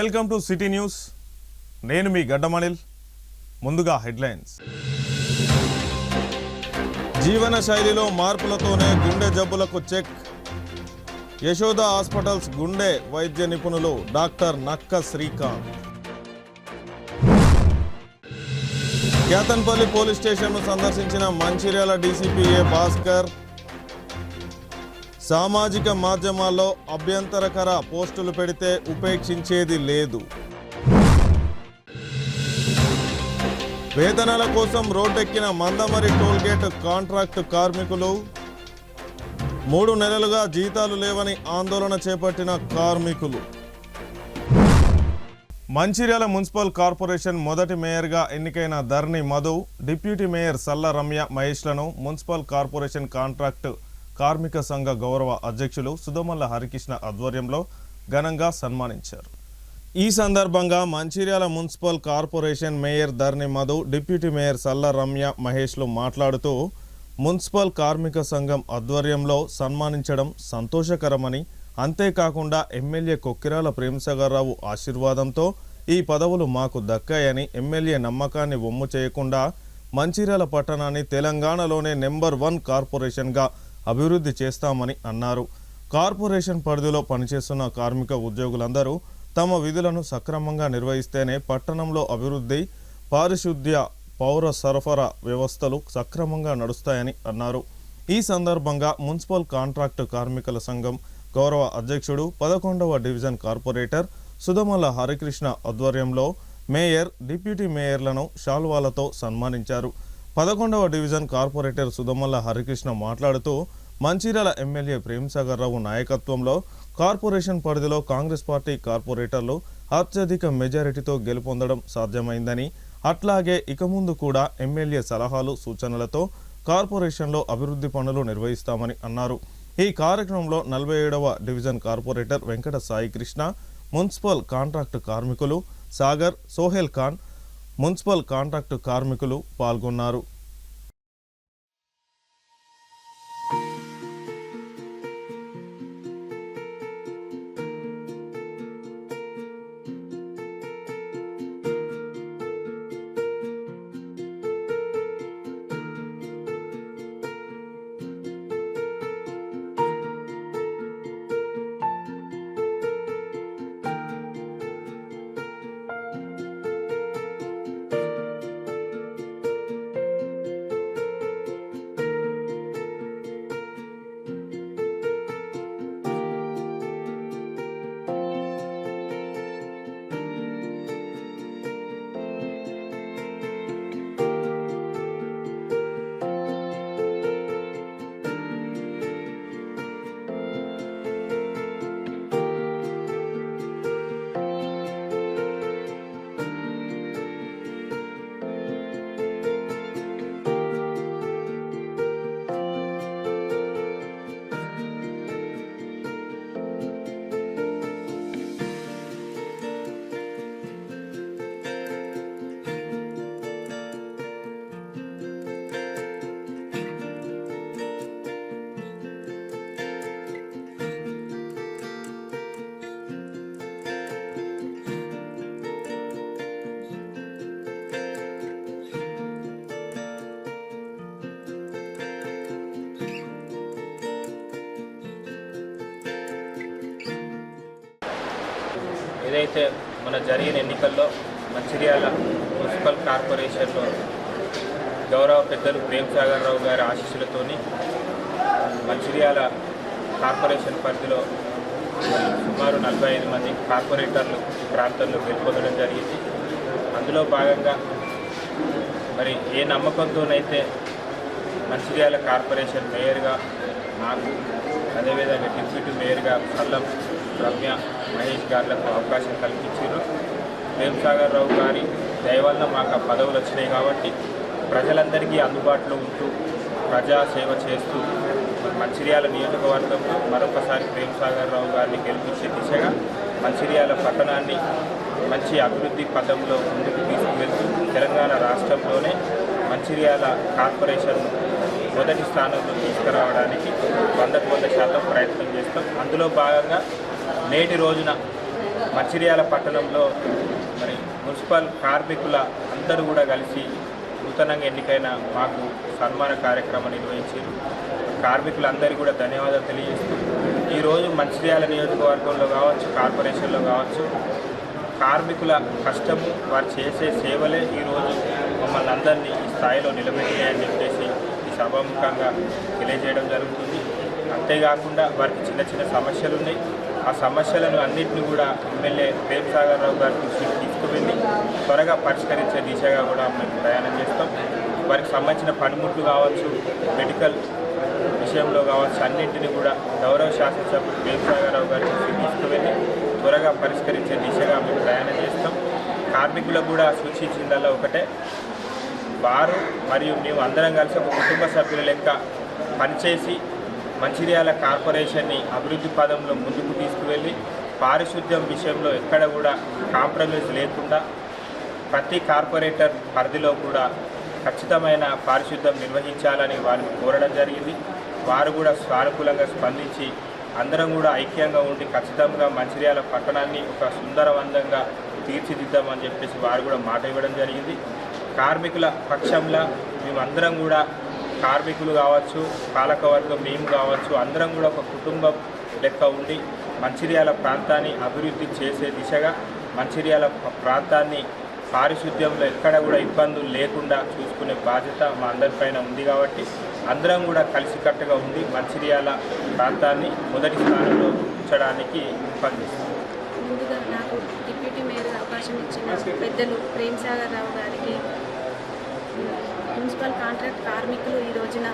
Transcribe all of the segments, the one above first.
Welcome to city news. నేను మీ గడ్డమణిల్. ముందుగా headlines. జీవన శైలిలో మార్పులతోనే గుండె జబ్బులకు చెక్. యశోద హాస్పిటల్స్ గుండె వైద్య నిపుణులు డాక్టర్ నక్క శ్రీకాంత్. కేతన్పల్లి పోలీస్ స్టేషన్ను సందర్శించిన మంచిర్యాల డీసీపీ ఏ భాస్కర్. సామాజిక మాధ్యమాల్లో అభ్యంతరకర పోస్టులు పెడితే ఉపేక్షించేది లేదు. వేతనాల కోసం రోడ్డెక్కిన మందమరి టోల్గేట్ కాంట్రాక్టు కార్మికులు. 3 నెలలుగా జీతాలు లేవని ఆందోళన చేపట్టిన కార్మికులు. మంచిర్యాల మున్సిపల్ కార్పొరేషన్ మొదటి మేయర్గా ఎన్నికైన ధర్ని Madhu, deputy mayor Salla Ramya మహేష్లను municipal corporation contract కార్మిక సంఘ గౌరవ అధ్యక్షులు సుధమల్ల హరికృష్ణ ఆధ్వర్యంలో ఘనంగా సన్మానించారు. ఈ సందర్భంగా Mancherial municipal corporation mayor Dharni Madhu, deputy mayor Salla Ramya మహేష్లు మాట్లాడుతూ మున్సిపల్ కార్మిక సంఘం ఆధ్వర్యంలో సన్మానించడం సంతోషకరమని, అంతేకాకుండా ఎమ్మెల్యే కొక్కిరాల ప్రేమసాగర్రావు ఆశీర్వాదంతో ఈ పదవులు మాకు దక్కాయని, ఎమ్మెల్యే నమ్మకాన్ని వమ్ము చేయకుండా మంచిర్యాల పట్టణాన్ని తెలంగాణలోనే నెంబర్ 1 కార్పొరేషన్గా అభివృద్ధి చేస్తామని అన్నారు. కార్పొరేషన్ పరిధిలో పనిచేస్తున్న కార్మిక ఉద్యోగులందరూ తమ విధులను సక్రమంగా నిర్వహిస్తేనే పట్టణంలో అభివృద్ధి, పారిశుద్ధ్య, పౌర సరఫరా వ్యవస్థలు సక్రమంగా నడుస్తాయని అన్నారు. ఈ సందర్భంగా మున్సిపల్ కాంట్రాక్టు కార్మికుల సంఘం గౌరవ అధ్యక్షుడు 11వ డివిజన్ కార్పొరేటర్ సుధమల్ల హరికృష్ణ ఆధ్వర్యంలో మేయర్, డిప్యూటీ మేయర్లను శాల్వాలతో సన్మానించారు. 11వ డివిజన్ కార్పొరేటర్ సుధమల్ల హరికృష్ణ మాట్లాడుతూ మంచిర్యాల ఎమ్మెల్యే ప్రేమసాగర్రావు నాయకత్వంలో కార్పొరేషన్ పరిధిలో కాంగ్రెస్ పార్టీ కార్పొరేటర్లు అత్యధిక మెజారిటీతో గెలుపొందడం సాధ్యమైందని, అట్లాగే ఇక ముందు కూడా ఎమ్మెల్యే సలహాలు సూచనలతో కార్పొరేషన్లో అభివృద్ధి పనులు నిర్వహిస్తామని అన్నారు. ఈ కార్యక్రమంలో 47వ division corporator Venkata Sai Krishna, municipal contract కార్మికులు సాగర్, సోహెల్ ఖాన్, మున్సిపల్ కాంట్రాక్టు కార్మికులు పాల్గొన్నారు. ఏదైతే మన జరిగిన ఎన్నికల్లో మంచిర్యాల మున్సిపల్ కార్పొరేషన్లో గౌరవ పెద్దలు ప్రేమసాగర్రావు గారి ఆశీస్సులతోని మంచిర్యాల కార్పొరేషన్ పరిధిలో సుమారు 45 మంది కార్పొరేటర్లు ఈ ప్రాంతంలో గెలుపొందడం జరిగింది. అందులో భాగంగా మరి ఏ నమ్మకంతోనైతే మంచిర్యాల కార్పొరేషన్ మేయర్గా నాకు, అదేవిధంగా డిప్యూటీ మేయర్గా సల్లం రమ్య మహేష్ గారులకు అవకాశం కల్పించారు. ప్రేమసాగర్రావు గారి దయ వల్ల మాకు ఆ పదవులు వచ్చినాయి కాబట్టి ప్రజలందరికీ అందుబాటులో ఉంటూ ప్రజాసేవ చేస్తూ మంచిర్యాల నియోజకవర్గంలో మరొకసారి ప్రేమసాగర్రావు గారిని గెలిపించే దిశగా మంచిర్యాల పట్టణాన్ని మంచి అభివృద్ధి పథంలో ముందుకు తీసుకువెళ్తూ తెలంగాణ రాష్ట్రంలోనే మంచిర్యాల కార్పొరేషన్ మొదటి స్థానంలో తీసుకురావడానికి 100% ప్రయత్నం చేస్తాం. అందులో భాగంగా నేటి రోజున మంచిర్యాల పట్టణంలో మరి మున్సిపల్ కార్మికుల అందరూ కూడా కలిసి నూతనంగా ఎన్నికైన మాకు సన్మాన కార్యక్రమం నిర్వహించారు. కార్మికులందరికీ కూడా ధన్యవాదాలు తెలియజేస్తూ ఈరోజు మంచిర్యాల నియోజకవర్గంలో కావచ్చు, కార్పొరేషన్లో కావచ్చు, కార్మికుల కష్టము, వారు చేసే సేవలే ఈరోజు మమ్మల్ని అందరినీ ఈ స్థాయిలో నిలబెట్టాయని చెప్పేసి ఈ సభాముఖంగా తెలియజేయడం జరుగుతుంది. అంతేకాకుండా వారికి చిన్న చిన్న సమస్యలు ఉన్నాయి. ఆ సమస్యలను అన్నింటినీ కూడా ఎమ్మెల్యే ప్రేమ్ సాగర్ రావు గారి దృష్టికి తీసుకువెళ్ళి త్వరగా పరిష్కరించే దిశగా కూడా మేము ప్రయాణం చేస్తాం. వారికి సంబంధించిన పనిముట్లు కావచ్చు, మెడికల్ విషయంలో కావచ్చు, అన్నింటినీ కూడా గౌరవ శాసనసభ్యులు ప్రేమ్ సాగర్ రావు గారి దృష్టికి తీసుకువెళ్ళి త్వరగా పరిష్కరించే దిశగా మేము ప్రయాణం చేస్తాం. కార్మికులకు కూడా సూచించిందల్లా ఒకటే, వారు మరియు మేము అందరం కలిసి ఒక కుటుంబ సభ్యుల లెక్క పనిచేసి మంచిర్యాల కార్పొరేషన్ని అభివృద్ధి పదంలో ముందుకు తీసుకువెళ్ళి పారిశుద్ధ్యం విషయంలో ఎక్కడ కూడా కాంప్రమైజ్ లేకుండా ప్రతి కార్పొరేటర్ పరిధిలో కూడా ఖచ్చితమైన పారిశుద్ధ్యం నిర్వహించాలని వారిని కోరడం జరిగింది. వారు కూడా సానుకూలంగా స్పందించి అందరం కూడా ఐక్యంగా ఉండి ఖచ్చితంగా మంచిర్యాల పట్టణాన్ని ఒక సుందరవంతంగా తీర్చిదిద్దామని చెప్పేసి వారు కూడా మాట ఇవ్వడం జరిగింది. కార్మికుల పక్షంలో మేమందరం కూడా కార్మికులు కావచ్చు, పాలకవర్గం మేము కావచ్చు, అందరం కూడా ఒక కుటుంబం లెక్క ఉండి మంచిర్యాల ప్రాంతాన్ని అభివృద్ధి చేసే దిశగా మంచిర్యాల ప్రాంతాన్ని పారిశుద్ధ్యంలో ఎక్కడ కూడా ఇబ్బందులు లేకుండా చూసుకునే బాధ్యత మా అందరిపైన ఉంది. కాబట్టి అందరం కూడా కలిసికట్టుగా ఉండి మంచిర్యాల ప్రాంతాన్ని మొదటి స్థానంలో ఉంచడానికి పనిచేస్తాం. ముందుగా నాకు డిప్యూటీ మేయర్ అవకాశం ఇచ్చిన పెద్దలు ప్రేమ్ సాగర్ రావు గారికి, మున్సిపల్ కాంట్రాక్ట్ కార్మికులు ఈ రోజున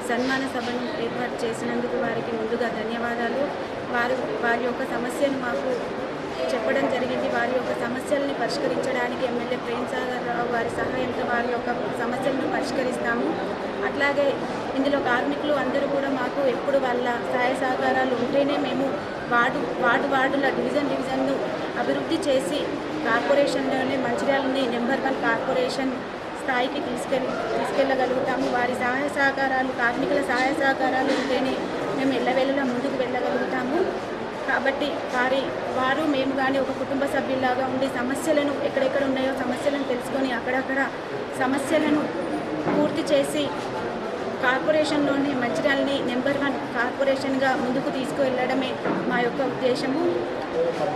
సన్మాన సభను ఏర్పాటు చేసినందుకు వారికి ముందుగా ధన్యవాదాలు. వారి యొక్క సమస్యను మాకు చెప్పడం జరిగింది. వారి యొక్క సమస్యల్ని పరిష్కరించడానికి ఎమ్మెల్యే ప్రేమ్ సాగర్ రావు గారి సహాయంతో వారి యొక్క సమస్యలను పరిష్కరిస్తాము. అట్లాగే ఇందులో కార్మికులు అందరూ కూడా మాకు ఎప్పుడు వాళ్ళ సహాయ సహకారాలు ఉంటేనే మేము వార్డుల డివిజన్ను అభివృద్ధి చేసి కార్పొరేషన్లోనే మంచిర్యాలని నెంబర్ 1 కార్పొరేషన్ స్థాయికి తీసుకెళ్ళగలుగుతాము. వారి సహాయ సహకారాలు, కార్మికుల సహాయ సహకారాలు ఉంటేనే మేము ఎల్లవేళలా ముందుకు వెళ్ళగలుగుతాము. కాబట్టి వారు మేము కానీ ఒక కుటుంబ సభ్యులాగా ఉండి సమస్యలను ఎక్కడెక్కడ ఉన్నాయో సమస్యలను తెలుసుకొని అక్కడక్కడ సమస్యలను పూర్తి చేసి కార్పొరేషన్లోని మంచిర్యాలని నెంబర్ 1 కార్పొరేషన్గా ముందుకు తీసుకువెళ్ళడమే మా యొక్క ఉద్దేశము.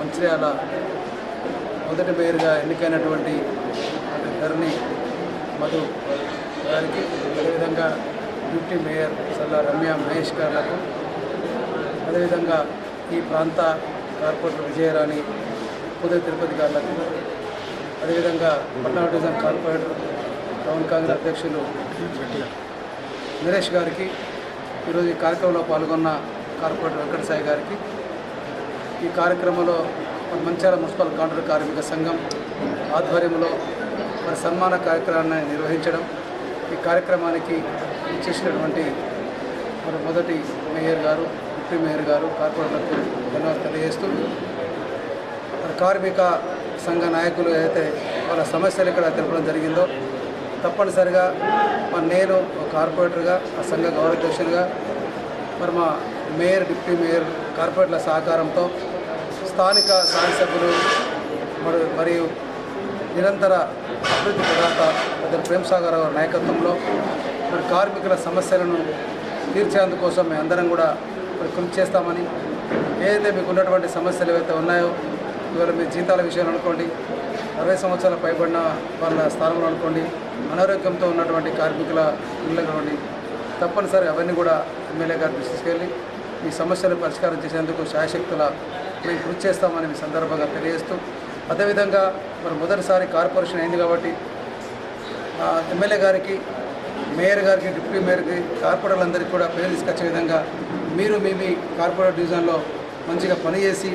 మంచిర్యాల మొదటి మేయర్గా ఎన్నికైనటువంటి ధరణి మధు గారికి, అదేవిధంగా డిప్యూటీ మేయర్ సల్లా రమ్య మహేష్ గారులకు, అదేవిధంగా ఈ ప్రాంత కార్పొరేటర్ విజయరాణి ఉదయ తిరుపతి గారులకు, అదేవిధంగా పట్టణ డివిజన్ కార్పొరేటర్ టౌన్ కాంగ్రెస్ అధ్యక్షులు నరేష్ గారికి, ఈరోజు ఈ కార్యక్రమంలో పాల్గొన్న కార్పొరేటర్ వెంకటసాయి గారికి, ఈ కార్యక్రమంలో మంచిర్యాల మున్సిపల్ కాంట్రాక్ట్ కార్మిక సంఘం ఆధ్వర్యంలో మరి సన్మాన కార్యక్రమాన్ని నిర్వహించడం, ఈ కార్యక్రమానికి ఇచ్చేసినటువంటి మరి మొదటి మేయర్ గారు, డిప్యూటీ మేయర్ గారు, కార్పొరేటర్లకు ధన్యవాదాలు తెలియజేస్తూ, మరి కార్మిక సంఘ నాయకులు ఏదైతే వాళ్ళ సమస్యలు ఇక్కడ తెలపడం జరిగిందో తప్పనిసరిగా మరి నేను ఒక కార్పొరేటర్గా, ఆ సంఘ గౌరవాధ్యక్షునిగా మరి మా మేయర్, డిప్యూటీ మేయర్, కార్పొరేటర్ల సహకారంతో స్థానిక శాసనసభ్యులు మరియు నిరంతర అభివృద్ధి ప్రదాత పెద్దలు ప్రేమ్ సాగర్ రావు నాయకత్వంలో మరి కార్మికుల సమస్యలను తీర్చేందుకోసం మేము అందరం కూడా మరి కృషి చేస్తామని, ఏదైతే మీకు ఉన్నటువంటి సమస్యలు ఏవైతే ఉన్నాయో, ఇవాళ మీ జీతాల విషయంలో అనుకోండి, 60 సంవత్సరాల పైబడిన వాళ్ళ స్థానంలో అనుకోండి, అనారోగ్యంతో ఉన్నటువంటి కార్మికుల ఇళ్ళనుకోండి, తప్పనిసరి అవన్నీ కూడా ఎమ్మెల్యే గారు తీసుకెళ్ళి మీ సమస్యలు పరిష్కారం చేసేందుకు శాయశక్తుల మేము కృషి చేస్తామని మీ సందర్భంగా తెలియజేస్తూ, అదేవిధంగా మరి మొదటిసారి కార్పొరేషన్ అయింది కాబట్టి ఎమ్మెల్యే గారికి, మేయర్ గారికి, డిప్యూటీ మేయర్కి, కార్పొరేటర్లందరికీ కూడా పేరు తీసుకొచ్చే విధంగా మీరు మీ కార్పొరేట్ డివిజన్లో మంచిగా పనిచేసి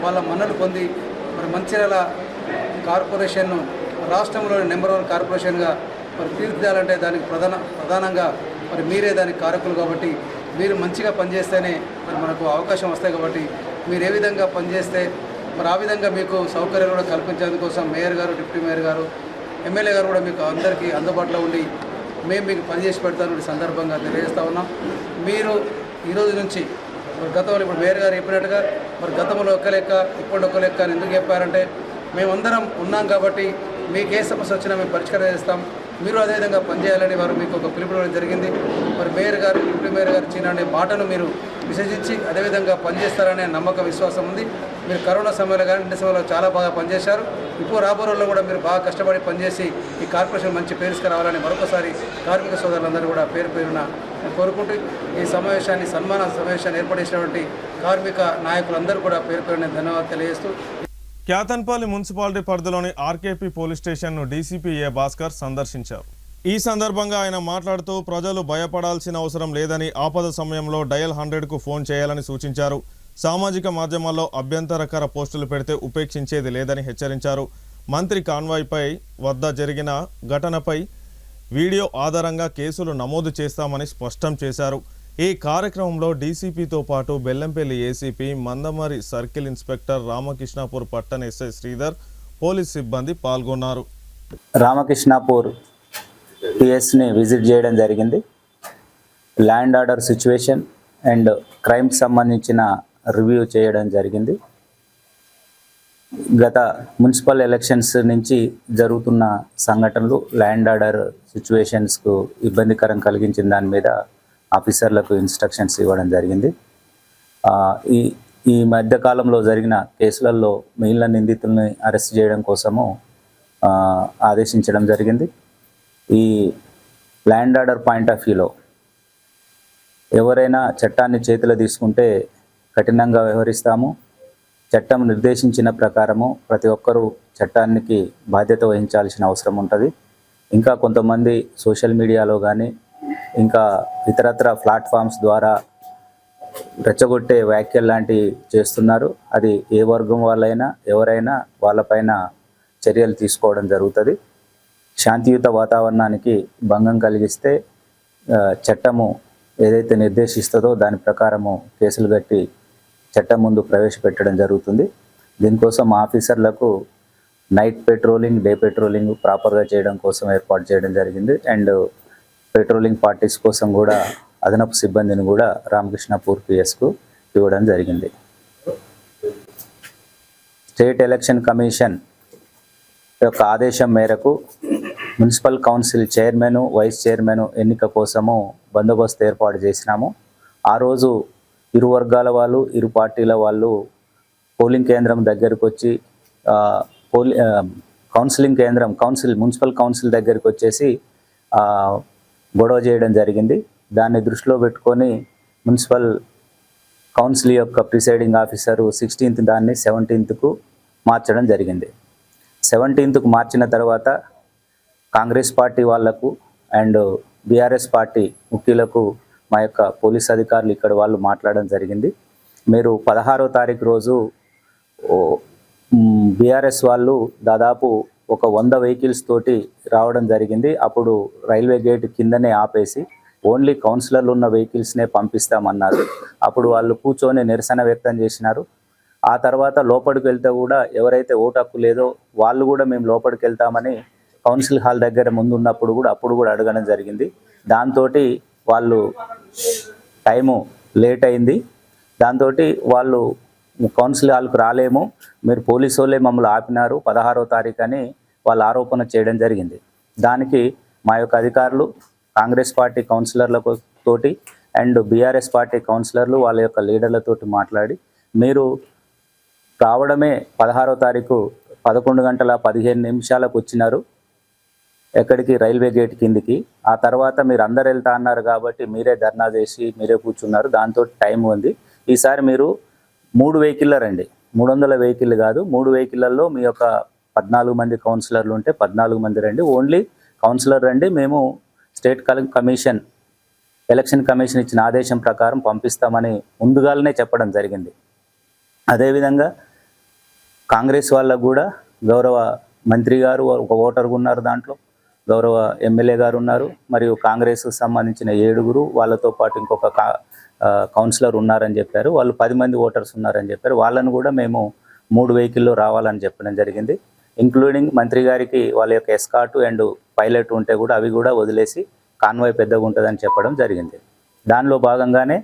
వాళ్ళ మన్నలు పొంది మరి మంచిర్యాల కార్పొరేషన్ను రాష్ట్రంలోని నెంబర్ 1 కార్పొరేషన్గా మరి తీర్చిదిద్దాలంటే దానికి ప్రధానంగా మరి మీరే దానికి కారకులు. కాబట్టి మీరు మంచిగా పనిచేస్తేనే మరి మనకు అవకాశం వస్తాయి. కాబట్టి మీరు ఏ విధంగా పనిచేస్తే మరి ఆ విధంగా మీకు సౌకర్యాలు కూడా కల్పించేందుకోసం మేయర్ గారు, డిప్యూటీ మేయర్ గారు, ఎమ్మెల్యే గారు కూడా మీకు అందరికీ అందుబాటులో ఉండి మేము మీకు పనిచేసి పెడతామని సందర్భంగా తెలియజేస్తూ ఉన్నాం. మీరు ఈరోజు నుంచి మరి గతంలో ఇప్పుడు మేయర్ గారు చెప్పినట్టుగా మరి గతంలో ఒక లెక్క ఇప్పుడు ఒక లెక్క అని ఎందుకు చెప్పారంటే మేమందరం ఉన్నాం కాబట్టి మీకు ఏ సమస్య వచ్చినా మేము పరిష్కారం చేస్తాం, మీరు అదేవిధంగా పనిచేయాలని వారు మీకు ఒక పిలుపునివ్వడం జరిగింది. మరి మేయర్ గారు డిప్యూటీ మేయర్ గారు ఇచ్చిన మాటను మీరు విశ్వసించి అదేవిధంగా పనిచేస్తారనే నమ్మకం విశ్వాసం ఉంది. మీరు కరోనా సమయంలో కానీ ఇంటి సమయంలో చాలా బాగా పనిచేశారు. ఇప్పుడు రాబో రోజుల్లో కూడా మీరు బాగా కష్టపడి పనిచేసి ఈ కార్పొరేషన్ మంచి పేరుకు రావాలని మరొకసారి కార్మిక సోదరులందరూ కూడా పేరు పేరున కోరుకుంటూ ఈ సమావేశాన్ని సన్మాన సమావేశాన్ని ఏర్పాటు చేసినటువంటి కార్మిక నాయకులందరూ కూడా పేరు పేరున ధన్యవాదాలు తెలియజేస్తూ క్యాతన్పల్లి మున్సిపాలిటీ పరిధిలోని ఆర్కేపీ పోలీస్ స్టేషన్ను డీసీపీ ఏ భాస్కర్ సందర్శించారు. ఈ సందర్భంగా ఆయన మాట్లాడుతూ ప్రజలు భయపడాల్సిన అవసరం లేదని, ఆపద సమయంలో డయల్ 100కు ఫోన్ చేయాలని సూచించారు. సామాజిక మాధ్యమాల్లో అభ్యంతరకర పోస్టులు పెడితే ఉపేక్షించేది లేదని హెచ్చరించారు. మంత్రి కాన్వాయ్పై వద్ద జరిగిన ఘటనపై వీడియో ఆధారంగా కేసులు నమోదు చేస్తామని స్పష్టం చేశారు. ఈ కార్యక్రమంలో డీసీపీతో పాటు Bellampalli ACP, Mandamarri circle inspector Ramakrishnapur పట్టణ ఎస్ఐ శ్రీధర్, పోలీస్ సిబ్బంది పాల్గొన్నారు. రామకృష్ణాపూర్ పిఎస్ని విజిట్ చేయడం జరిగింది. Land order situation and crime సంబంధించిన రివ్యూ చేయడం జరిగింది. గత మున్సిపల్ ఎలక్షన్స్ నుంచి జరుగుతున్న సంఘటనలు, ల్యాండ్ ఆర్డర్ సిచ్యువేషన్స్కు ఇబ్బందికరం కలిగించిన దాని మీద ఆఫీసర్లకు ఇన్స్ట్రక్షన్స్ ఇవ్వడం జరిగింది. ఈ మధ్యకాలంలో జరిగిన కేసులలో మిగిలిన నిందితుల్ని అరెస్ట్ చేయడం కోసము ఆదేశించడం జరిగింది. ఈ ల్యాండ్ ఆర్డర్ పాయింట్ ఆఫ్ వ్యూలో ఎవరైనా చట్టాన్ని చేతిలో తీసుకుంటే కఠినంగా వ్యవహరిస్తాము. చట్టం నిర్దేశించిన ప్రకారము ప్రతి ఒక్కరూ చట్టానికి బాధ్యత వహించాల్సిన అవసరం ఉంటుంది. ఇంకా కొంతమంది సోషల్ మీడియాలో కానీ ఇంకా ఇతరత్ర ప్లాట్ఫామ్స్ ద్వారా రెచ్చగొట్టే వ్యాఖ్యలు లాంటివి చేస్తున్నారు. అది ఏ వర్గం వాళ్ళైనా ఎవరైనా వాళ్ళపైన చర్యలు తీసుకోవడం జరుగుతుంది. శాంతియుత వాతావరణానికి భంగం కలిగిస్తే చట్టము ఏదైతే నిర్దేశిస్తుందో దాని ప్రకారము కేసులు కట్టి చట్టం ముందు ప్రవేశపెట్టడం జరుగుతుంది. దీనికోసం ఆఫీసర్లకు నైట్ పెట్రోలింగ్, డే పెట్రోలింగ్ ప్రాపర్గా చేయడం కోసం ఏర్పాటు చేయడం జరిగింది. అండ్ పెట్రోలింగ్ పార్టీస్ కోసం కూడా అదనపు సిబ్బందిని కూడా రామకృష్ణాపూర్ పిఎస్కు ఇవ్వడం జరిగింది. స్టేట్ ఎలక్షన్ కమిషన్ యొక్క ఆదేశం మేరకు municipal council chairman, vice chairman ఎన్నిక కోసము బందోబస్తు ఏర్పాటు చేసినాము. ఆ రోజు ఇరు వర్గాల వాళ్ళు, ఇరు పార్టీల వాళ్ళు పోలింగ్ కేంద్రం దగ్గరకు వచ్చి మున్సిపల్ కౌన్సిల్ దగ్గరికి వచ్చేసి గొడవ చేయడం జరిగింది. దాన్ని దృష్టిలో పెట్టుకొని మున్సిపల్ కౌన్సిల్ యొక్క ప్రిసైడింగ్ ఆఫీసరు 16th దాన్ని 17th మార్చడం జరిగింది. 17th మార్చిన తర్వాత కాంగ్రెస్ పార్టీ వాళ్లకు అండ్ బీఆర్ఎస్ పార్టీ ముఖ్యులకు మా యొక్క పోలీస్ అధికారులు ఇక్కడ వాళ్ళు మాట్లాడడం జరిగింది. మీరు 16వ తారీఖు రోజు బీఆర్ఎస్ వాళ్ళు దాదాపు ఒక 100 వెహికల్స్ తోటి రావడం జరిగింది. అప్పుడు రైల్వే గేట్ కిందనే ఆపేసి ఓన్లీ కౌన్సిలర్లు ఉన్న వెహికల్స్నే పంపిస్తామన్నారు. అప్పుడు వాళ్ళు కూర్చొని నిరసన వ్యక్తం చేసినారు. ఆ తర్వాత లోపలికి వెళ్తే కూడా ఎవరైతే ఓటు హక్కు లేదో వాళ్ళు కూడా మేము లోపలికి వెళ్తామని కౌన్సిల్ హాల్ దగ్గర ముందున్నప్పుడు కూడా అప్పుడు కూడా అడగడం జరిగింది. దాంతో వాళ్ళు టైము లేట్ అయింది. దాంతో వాళ్ళు కౌన్సిల్ హాల్కు రాలేము, మీరు పోలీసు వాళ్ళే మమ్మల్ని ఆపినారు 16వ తారీఖు అని వాళ్ళు ఆరోపణ చేయడం జరిగింది. దానికి మా యొక్క అధికారులు కాంగ్రెస్ పార్టీ కౌన్సిలర్లతో తోటి అండ్ బీఆర్ఎస్ పార్టీ కౌన్సిలర్లు వాళ్ళ యొక్క లీడర్లతోటి మాట్లాడి మీరు రావడమే 16వ తారీఖు 11:15 వచ్చినారు ఎక్కడికి, రైల్వే గేట్ కిందికి. ఆ తర్వాత మీరు అందరు వెళ్తా అన్నారు కాబట్టి మీరే ధర్నా చేసి మీరే కూర్చున్నారు. దాంతో టైం ఉంది. ఈసారి మీరు 3 వెహికల్ రండి, 300 వెహికల్ కాదు, 3 వెహికల్లో మీ యొక్క 14 మంది కౌన్సిలర్లు ఉంటే 14 మంది రండి, ఓన్లీ కౌన్సిలర్ రండి, మేము స్టేట్ కమిషన్ ఎలక్షన్ కమిషన్ ఇచ్చిన ఆదేశం ప్రకారం పంపిస్తామని ముందుగానే చెప్పడం జరిగింది. అదేవిధంగా కాంగ్రెస్ వాళ్ళకు కూడా గౌరవ మంత్రి గారు ఒక ఓటర్గా ఉన్నారు, దాంట్లో గౌరవ ఎమ్మెల్యే గారు ఉన్నారు, మరియు కాంగ్రెస్కు సంబంధించిన 7 వాళ్ళతో పాటు ఇంకొక కౌన్సిలర్ ఉన్నారని చెప్పారు. వాళ్ళు 10 మంది ఓటర్స్ ఉన్నారని చెప్పారు. వాళ్ళను కూడా మేము 3 వెహికల్లో రావాలని చెప్పడం జరిగింది. ఇంక్లూడింగ్ మంత్రి గారికి వాళ్ళ యొక్క ఎస్కార్ట్ అండ్ పైలట్ ఉంటే కూడా అవి కూడా వదిలేసి కాన్వాయ్ పెద్దగా ఉంటుందని చెప్పడం జరిగింది. దానిలో భాగంగానే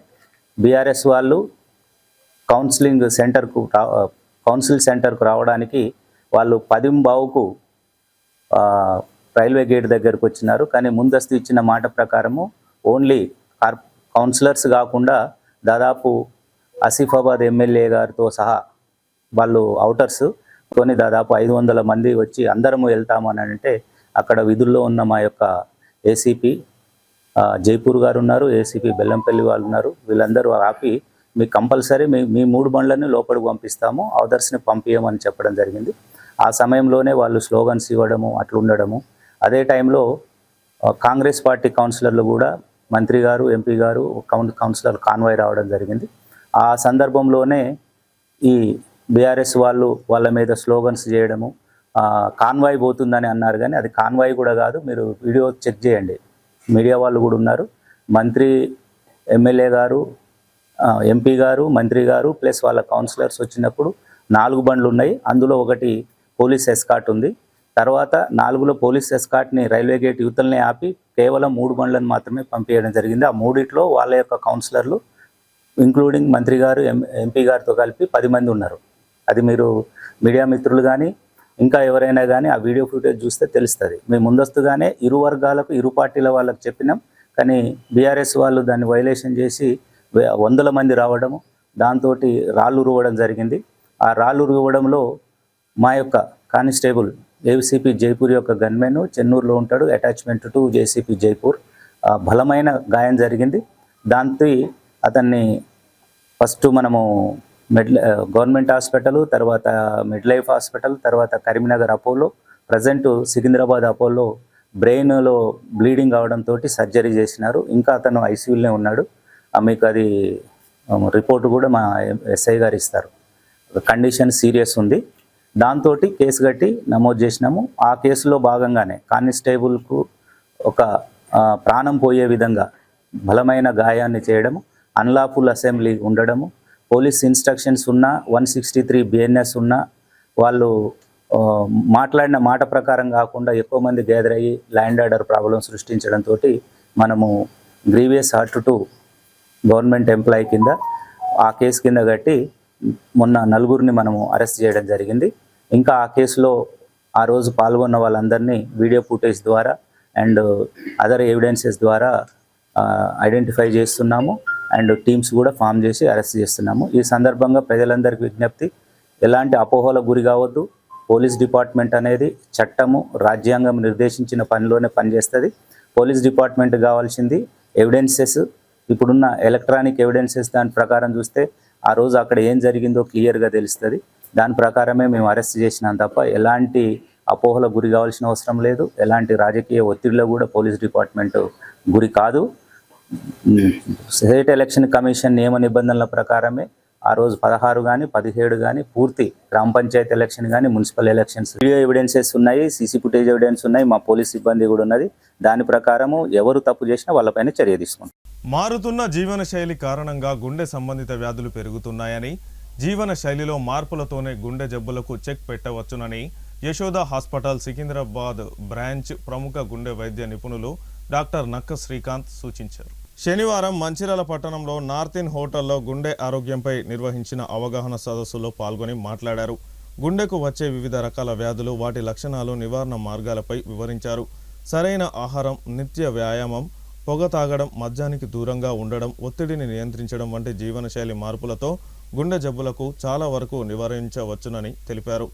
బీఆర్ఎస్ వాళ్ళు కౌన్సిల్ సెంటర్కు రావడానికి వాళ్ళు 10:15కు రైల్వే గేట్ దగ్గరకు వచ్చినారు. కానీ ముందస్తు ఇచ్చిన మాట ప్రకారము ఓన్లీ కౌన్సిలర్స్ కాకుండా దాదాపు ఆసిఫాబాద్ ఎమ్మెల్యే గారితో సహా వాళ్ళు అవుటర్స్ తోని దాదాపు 500 మంది వచ్చి అందరము వెళ్తామని అంటే అక్కడ విధుల్లో ఉన్న మా యొక్క ఏసీపీ జైపూర్ గారు ఉన్నారు, ఏసీపీ బెల్లంపల్లి వాళ్ళు ఉన్నారు. వీళ్ళందరూ ఆపి మీకు కంపల్సరీ మీ 3 బండ్లని లోపలికి పంపిస్తాము, అదర్స్ని పంపించమని చెప్పడం జరిగింది. ఆ సమయంలోనే వాళ్ళు స్లోగన్స్ ఇవ్వడము అట్లా ఉండడము. అదే టైంలో కాంగ్రెస్ పార్టీ కౌన్సిలర్లు కూడా మంత్రి గారు, ఎంపీ గారు, కౌన్సిలర్ కాన్వాయ్ రావడం జరిగింది. ఆ సందర్భంలోనే ఈ బీఆర్ఎస్ వాళ్ళ మీద స్లోగన్స్ చేయడము, కాన్వాయ్ పోతుందని అన్నారు. కానీ అది కాన్వాయ్ కూడా కాదు, మీరు వీడియో చెక్ చేయండి, మీడియా వాళ్ళు కూడా ఉన్నారు. మంత్రి, ఎమ్మెల్యే గారు, ఎంపీ గారు, మంత్రి గారు ప్లస్ వాళ్ళ కౌన్సిలర్స్ వచ్చినప్పుడు 4 బండ్లు ఉన్నాయి. అందులో ఒకటి పోలీస్ ఎస్కాట్ ఉంది. తర్వాత 4లో పోలీస్ ఎస్కాట్ని రైల్వే గేట్ యువతల్ని ఆపి కేవలం 3 బండ్లను మాత్రమే పంపించడం జరిగింది. ఆ 3లో వాళ్ళ యొక్క కౌన్సిలర్లు ఇంక్లూడింగ్ మంత్రి గారు, ఎంపీ గారితో కలిపి 10 మంది ఉన్నారు. అది మీరు మీడియా మిత్రులు కానీ ఇంకా ఎవరైనా కానీ ఆ వీడియో ఫుటేజ్ చూస్తే తెలుస్తుంది. మేము ముందస్తుగానే ఇరు వర్గాలకు, ఇరు పార్టీల వాళ్ళకు చెప్పినాం. కానీ బీఆర్ఎస్ వాళ్ళు దాన్ని వైలేషన్ చేసి 100 మంది రావడము, దాంతో రాళ్ళు రువ్వడం జరిగింది. ఆ రాళ్ళు రువ్వడంలో మా యొక్క కానిస్టేబుల్ ఏసీపీ జైపూర్ యొక్క గన్మెన్ చెన్నూరులో ఉంటాడు, అటాచ్మెంట్ టు ఏసీపీ జైపూర్, బలమైన గాయం జరిగింది. దాంతో అతన్ని ఫస్ట్ మనము గవర్నమెంట్ హాస్పిటల్, తర్వాత మిడ్ లైఫ్ హాస్పిటల్, తర్వాత Karimnagar Apollo, present Secunderabad Apollo బ్రెయిన్లో బ్లీడింగ్ అవడంతో సర్జరీ చేసినారు. ఇంకా అతను ఐసీయూలోనే ఉన్నాడు. మీకు అది రిపోర్ట్ కూడా మా ఎస్ఐ గారు ఇస్తారు. కండిషన్ సీరియస్ ఉంది. దాంతో కేసు కట్టి నమోదు చేసినాము. ఆ కేసులో భాగంగానే కానిస్టేబుల్కు ఒక ప్రాణం పోయే విధంగా బలమైన గాయాన్ని చేయడము, అన్లాఫుల్ అసెంబ్లీ ఉండడము, పోలీస్ ఇన్స్ట్రక్షన్స్ ఉన్న 163 BNS ఉన్న వాళ్ళు మాట్లాడిన మాట ప్రకారం కాకుండా ఎక్కువ మంది గ్యాదర్ అయ్యి ల్యాండ్ ఆర్డర్ ప్రాబ్లం సృష్టించడంతో మనము grievous hurt to government employee కింద ఆ కేసు కింద కట్టి మొన్న 4గురిని మనము అరెస్ట్ చేయడం జరిగింది. ఇంకా ఆ కేసులో ఆ రోజు పాల్గొన్న వాళ్ళందరినీ వీడియో ఫుటేజ్ ద్వారా అండ్ అదర్ ఎవిడెన్సెస్ ద్వారా ఐడెంటిఫై చేస్తున్నాము అండ్ టీమ్స్ కూడా ఫామ్ చేసి అరెస్ట్ చేస్తున్నాము. ఈ సందర్భంగా ప్రజలందరికీ విజ్ఞప్తి, ఎలాంటి అపోహలకు గురి కావద్దు. పోలీస్ డిపార్ట్మెంట్ అనేది చట్టము, రాజ్యాంగం నిర్దేశించిన పనిలోనే పనిచేస్తుంది. పోలీస్ డిపార్ట్మెంట్ కావాల్సింది ఎవిడెన్సెస్. ఇప్పుడున్న ఎలక్ట్రానిక్ ఎవిడెన్సెస్ దాని ప్రకారం చూస్తే ఆ రోజు అక్కడ ఏం జరిగిందో క్లియర్గా తెలుస్తుంది. దాని ప్రకారమే మేము అరెస్ట్ చేసినాం తప్ప ఎలాంటి అపోహలకు గురి కావాల్సిన అవసరం లేదు. ఎలాంటి రాజకీయ ఒత్తిడిలో కూడా పోలీస్ డిపార్ట్మెంట్ గురి కాదు. స్టేట్ ఎలక్షన్ కమిషన్ నియమ నిబంధనల ప్రకారమే ఆ రోజు 16 కానీ 17 కానీ పూర్తి గ్రామ పంచాయతీ ఎలక్షన్ కానీ మున్సిపల్ ఎలక్షన్స్ వీడియో ఎవిడెన్సెస్ ఉన్నాయి, సీసీ ఫుటేజ్ ఎవిడెన్స్ ఉన్నాయి, మా పోలీస్ సిబ్బంది కూడా ఉన్నది. దాని ప్రకారము ఎవరు తప్పు చేసినా వాళ్ళపైన చర్య తీసుకుంటాం. మారుతున్న జీవన శైలి కారణంగా గుండె సంబంధిత వ్యాధులు పెరుగుతున్నాయని, జీవన శైలిలో మార్పులతోనే గుండె జబ్బులకు చెక్ పెట్టవచ్చునని యశోద హాస్పిటల్ సికింద్రాబాద్ బ్రాంచ్ ప్రముఖ గుండె వైద్య నిపుణులు డాక్టర్ నక్క శ్రీకాంత్ సూచించారు. శనివారం మంచిర్యాల పట్టణంలో నార్త్ ఇన్ హోటల్లో గుండె ఆరోగ్యంపై నిర్వహించిన అవగాహన సదస్సులో పాల్గొని మాట్లాడారు. గుండెకు వచ్చే వివిధ రకాల వ్యాధులు, వాటి లక్షణాలు, నివారణ మార్గాలపై వివరించారు. సరైన ఆహారం, నిత్య వ్యాయామం, పొగ తాగడం, మద్యానికి దూరంగా ఉండడం, ఒత్తిడిని నియంత్రించడం వంటి జీవనశైలి మార్పులతో గుండె జబ్బులకు చాలా వరకు నివారించవచ్చునని తెలిపారు.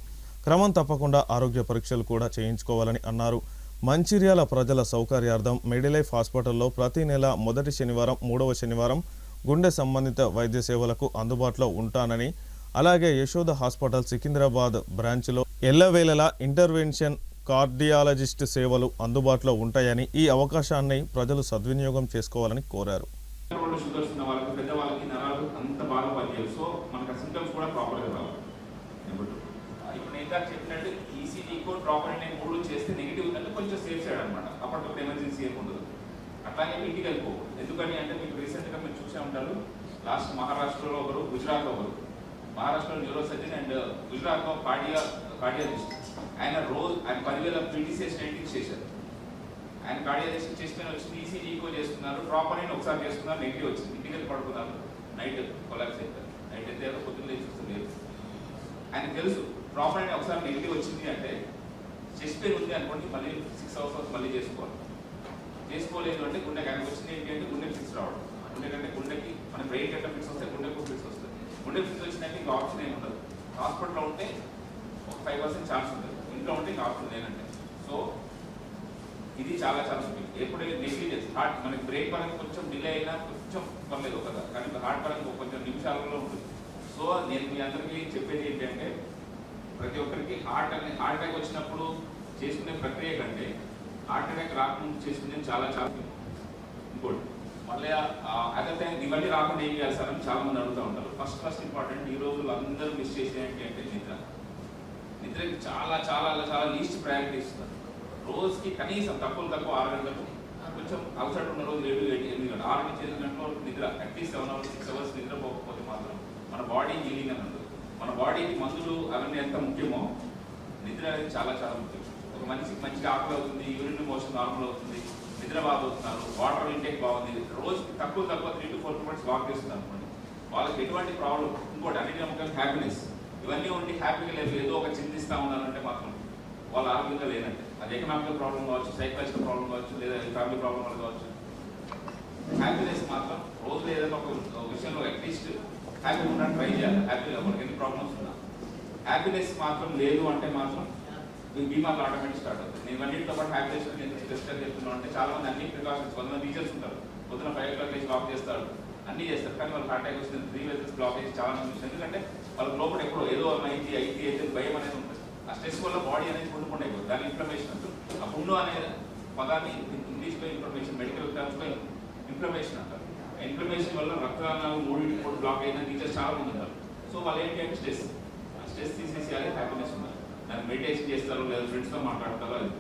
క్రమం తప్పకుండా ఆరోగ్య పరీక్షలు కూడా చేయించుకోవాలని అన్నారు. మంచిర్యాల ప్రజల సౌకర్యార్థం మెడిలైఫ్ హాస్పిటల్లో ప్రతి నెల మొదటి శనివారం, 3వ శనివారం గుండె సంబంధిత వైద్య సేవలకు అందుబాటులో ఉంటానని, అలాగే యశోద హాస్పిటల్ సికింద్రాబాద్ బ్రాంచ్లో ఎల్లవేళలా ఇంటర్వెన్షన్ కార్డియాలజిస్ట్ సేవలు అందుబాటులో ఉంటాయని, ఈ అవకాశాన్ని ప్రజలు సద్వినియోగం చేసుకోవాలని కోరారు. అట్లాగే ఇంటికి వెళ్ళిపో. ఎందుకని అంటే మీకు రీసెంట్గా మీరు చూసే ఉంటారు, లాస్ట్ మహారాష్ట్రలో ఒకరు, గుజరాత్లో ఒకరు. మహారాష్ట్రలో న్యూరో సర్జన్ అండ్ గుజరాత్లో కార్డియాలజిస్ట్. ఆయన 10,000 PTCS నైటింగ్ చేశారు. ఆయన కార్డియాలజిస్ట్ చేస్తే వచ్చింది, ఈసీజీ ఈకో చేస్తున్నారు, ప్రాపర్ అయిన ఒకసారి చేస్తున్నారు, నెగిటివ్ వచ్చింది. ఇంటికి వెళ్ళి పడుకున్నారు, నైట్ కొలాప్స్ అవుతారు. నైట్ అయితే ఆయనకు తెలుసు ప్రాపర్ అని ఒకసారి నెగిటివ్ వచ్చింది అంటే చెస్ట్ పెయిన్ ఉంది అనుకోండి మళ్ళీ 6 అవర్స్ మళ్ళీ చేసుకోలేదు అంటే గుండెకి ఆయనకు వచ్చింది ఏంటి అంటే గుండెకి ఫిక్స్ రావడం. గుండె కంటే గుండెకి మన బ్రెయిన్ కంటే ఫిక్స్ వస్తాయి, గుండెకు ఫిక్స్ వస్తుంది. గుండె ఫిక్స్ వచ్చినాక ఇంకా ఆప్షన్ ఏమి ఉండదు. హాస్పిటల్లో ఉంటే ఒక 5% ఛాన్స్ ఉంటుంది, ఇంట్లో ఉంటే ఇంకా ఆప్షన్ లేనంటే. సో ఇది చాలా చాలా ముఖ్యం. ఎప్పుడైతే నెగ్లిజెన్స్ హార్ట్ మనకి బ్రెయిన్ పరంగా కొంచెం డిలే అయినా కొంచెం పర్లేదు కదా, కానీ హార్ట్ పరంగా కొంచెం నిమిషాలలో ఉంటుంది. సో నేను మీ అందరికీ చెప్పేది ఏంటంటే ప్రతి ఒక్కరికి హార్ట్ అటాక్ వచ్చినప్పుడు చేసుకునే ప్రక్రియ కంటే హార్ట్ అటాక్ రాకుండా చేసుకునేది చాలా చాలా ఇంకోటి. మళ్ళీ అదే టైం ఇవన్నీ రాకుండా ఏం చేయాలి సార్ అని చాలా మంది అడుగుతూ ఉంటారు. ఫస్ట్ ఇంపార్టెంట్ ఈ రోజులు అందరూ మిస్ చేసేది ఏంటి అంటే నిద్రకి చాలా చాలా చాలా లీస్ట్ ప్రయారిటీ ఇస్తున్నారు. రోజుకి కనీసం తక్కువ 6 గంటలు, కొంచెం అలసట ఉన్న రోజు 7-8 గంటలు, 6 నుంచి 8 గంటల వరకు నిద్ర, అట్లీస్ట్ 7 hours 6 hours నిద్రపోకపోతే మాత్రం మన బాడీ హీలింగ్ అని ఉంటుంది. మన బాడీకి మందులు అవన్నీ ఎంత ముఖ్యమో నిద్ర అనేది చాలా చాలా ముఖ్యం. ఒక మనిషికి మంచిగా ఆకలి అవుతుంది, యూరిన్ మోషన్ నార్మల్ అవుతుంది, నిద్ర బాగా అవుతున్నారు, వాటర్ ఇంటేక్ బాగుంది, రోజుకి తక్కువ 3 to 4 minutes వాక్ చేస్తున్నారు అనుకోండి, వాళ్ళకి ఎటువంటి ప్రాబ్లం. ఇంకోటి అన్నిటి ముఖ్యంగా హ్యాపీనెస్. ఇవన్నీ ఉండి హ్యాపీగా లేదు, ఏదో ఒక చింతిస్తూ ఉన్నారంటే మాత్రం వాళ్ళ ఆరోగ్యంగా లేనంటే. అది ఎకనామికల్ ప్రాబ్లం కావచ్చు, సైకలాజికల్ ప్రాబ్లం కావచ్చు, లేదా ఫ్యామిలీ ప్రాబ్లం వల్ల కావచ్చు. హ్యాపీనెస్ మాత్రం రోజులో ఏదైనా ఒక విషయంలో అట్లీస్ట్ హ్యాపీగా ఉండడానికి ట్రై చేయాలి. హ్యాపీగా మనకి ఎన్ని ప్రాబ్లమ్స్ ఉన్నా హ్యాపీనెస్ మాత్రం లేదు అంటే మాత్రం మీకు బీమార్లు ఆటోమేటిక్ స్టార్ట్ అవుతుంది. నేను అన్నింటితో పాటు హ్యాపీనెస్ నేను స్పెషల్గా చెప్తున్నాను అంటే చాలా మంది అన్ని ప్రికాషన్స్, కొంతమంది టీచర్స్ ఉంటారు, పొద్దున 5 o'clock లేచి వాక్ చేస్తారు, అన్నీ చేస్తారు, కానీ వాళ్ళకి హార్ట్ అటాక్ వచ్చింది 3 వెజల్స్ బ్లాక్ చేసి చాలా మంది చూస్తారు. ఎందుకంటే వాళ్ళకి లోపల ఎప్పుడో ఏదో అయితే భయం అనేది ఉంటుంది. ఆ స్ట్రెస్ వల్ల బాడీ అనేది పుండుకుండా అయిపోతుంది, దాని ఇన్ఫ్లమేషన్ అంటారు. ఆ పుండు అనే పదాన్ని ఇంగ్లీష్లో ఇన్ఫ్లమేషన్, మెడికల్ టర్మ్స్లో ఇన్ఫ్లమేషన్ అంటారు. ఇన్ఫ్లమేషన్ వల్ల రక్తనాళాలు 3 బ్లాక్ అయిన టీచర్స్ చాలా మంది ఉంటారు. సో వాళ్ళు ఏంటి అంటే స్ట్రెస్ తీసేసేయాలి, హ్యాపీనెస్ ఉన్నారు. దాన్ని మెడిటేషన్ చేస్తారు, లేదా ఫ్రెండ్స్తో మాట్లాడతారో అది.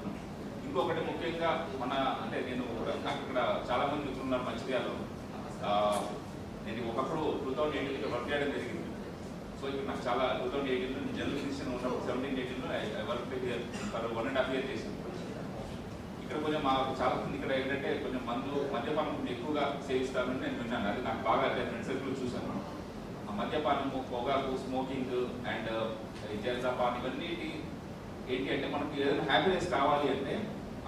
ఇంకొకటి ముఖ్యంగా అంటే నేను నాకు ఇక్కడ చాలా మంది మిత్రులున్నారు మంచిర్యాలలో. నేను ఒకప్పుడు 2018లో వర్క్ చేయడం జరిగింది. సో ఇక్కడ నాకు చాలా 2018లో జనరల్ ఫిజిషియన్ ఉన్నప్పుడు 17-18లో వర్క్ ఫర్ 1.5 years చేసింది. ఇక్కడ కొంచెం మాకు చాలా మంది ఇక్కడ ఏంటంటే కొంచెం మద్యపానం ఎక్కువగా సేవిస్తారని నేను విన్నాను. అది నాకు బాగా ఫ్రెండ్ సర్కిల్ చూశాను. ఆ మద్యపానము, పొగాకు, స్మోకింగ్ అండ్ జల్సాపాన్ ఇవన్నీ ఏంటి అంటే మనకి ఏదైనా హ్యాపీనెస్ కావాలి అంటే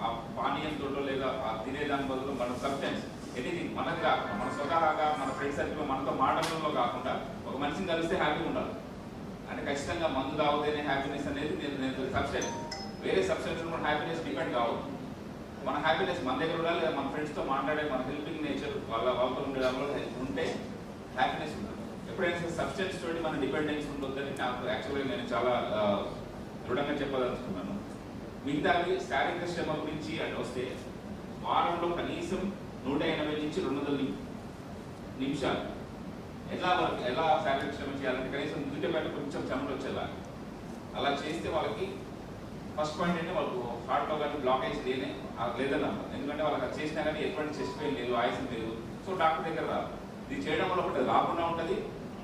ఆ పానీయంతో లేదా ఆ తినేదాని బదులు మన సబ్స్టెన్స్ ఎనీథింగ్ మనది కాకుండా మన స్వతహాగా మన ఫ్రెండ్ సర్కిల్ మనతో మాటలలో కాకుండా ఒక మనిషిని కలిస్తే హ్యాపీగా ఉండాలి. అంటే ఖచ్చితంగా మందు తాగితేనే హ్యాపీనెస్ అనేది నేను సబ్స్టెన్స్, వేరే సబ్స్టెన్స్ మన హ్యాపీనెస్ డిపెండ్ కావద్దు. మన హ్యాపీనెస్ మన దగ్గర ఉండాలి, లేదా మన ఫ్రెండ్స్తో మాట్లాడే మన హెల్పింగ్ నేచర్ వాళ్ళతో ఉండడంలో ఉంటే హ్యాపీనెస్ ఉంటుంది. ఎప్పుడైనా సబ్స్టెన్స్ తోటి మన డిపెండెన్స్ ఉండొద్దని నాకు యాక్చువల్గా నేను చాలా దృఢంగా చెప్పదలుచుకున్నాను. మిగతావి శారీరక శ్రమ గురించి అంటే వస్తే వారంలో కనీసం 180 నుంచి 200 నిమిషాలు ఎలా శారీరక శ్రమ చేయాలంటే కనీసం నుదుటి పైన కొంచెం చెమట వచ్చేలా అలా చేస్తే వాళ్ళకి ఫస్ట్ పాయింట్ అంటే వాళ్ళకు హార్ట్లో కానీ బ్లాకేజ్ లేదని అన్నారు. ఎందుకంటే వాళ్ళకి అది చేసినా కానీ ఎటువంటి చెస్ట్ పెయిన్ లేదు, ఆయాసం లేదు. సో డాక్టర్ దగ్గర రాదు. ఇది చేయడం వల్ల ఒకటి రాకుండా ఉంటుంది,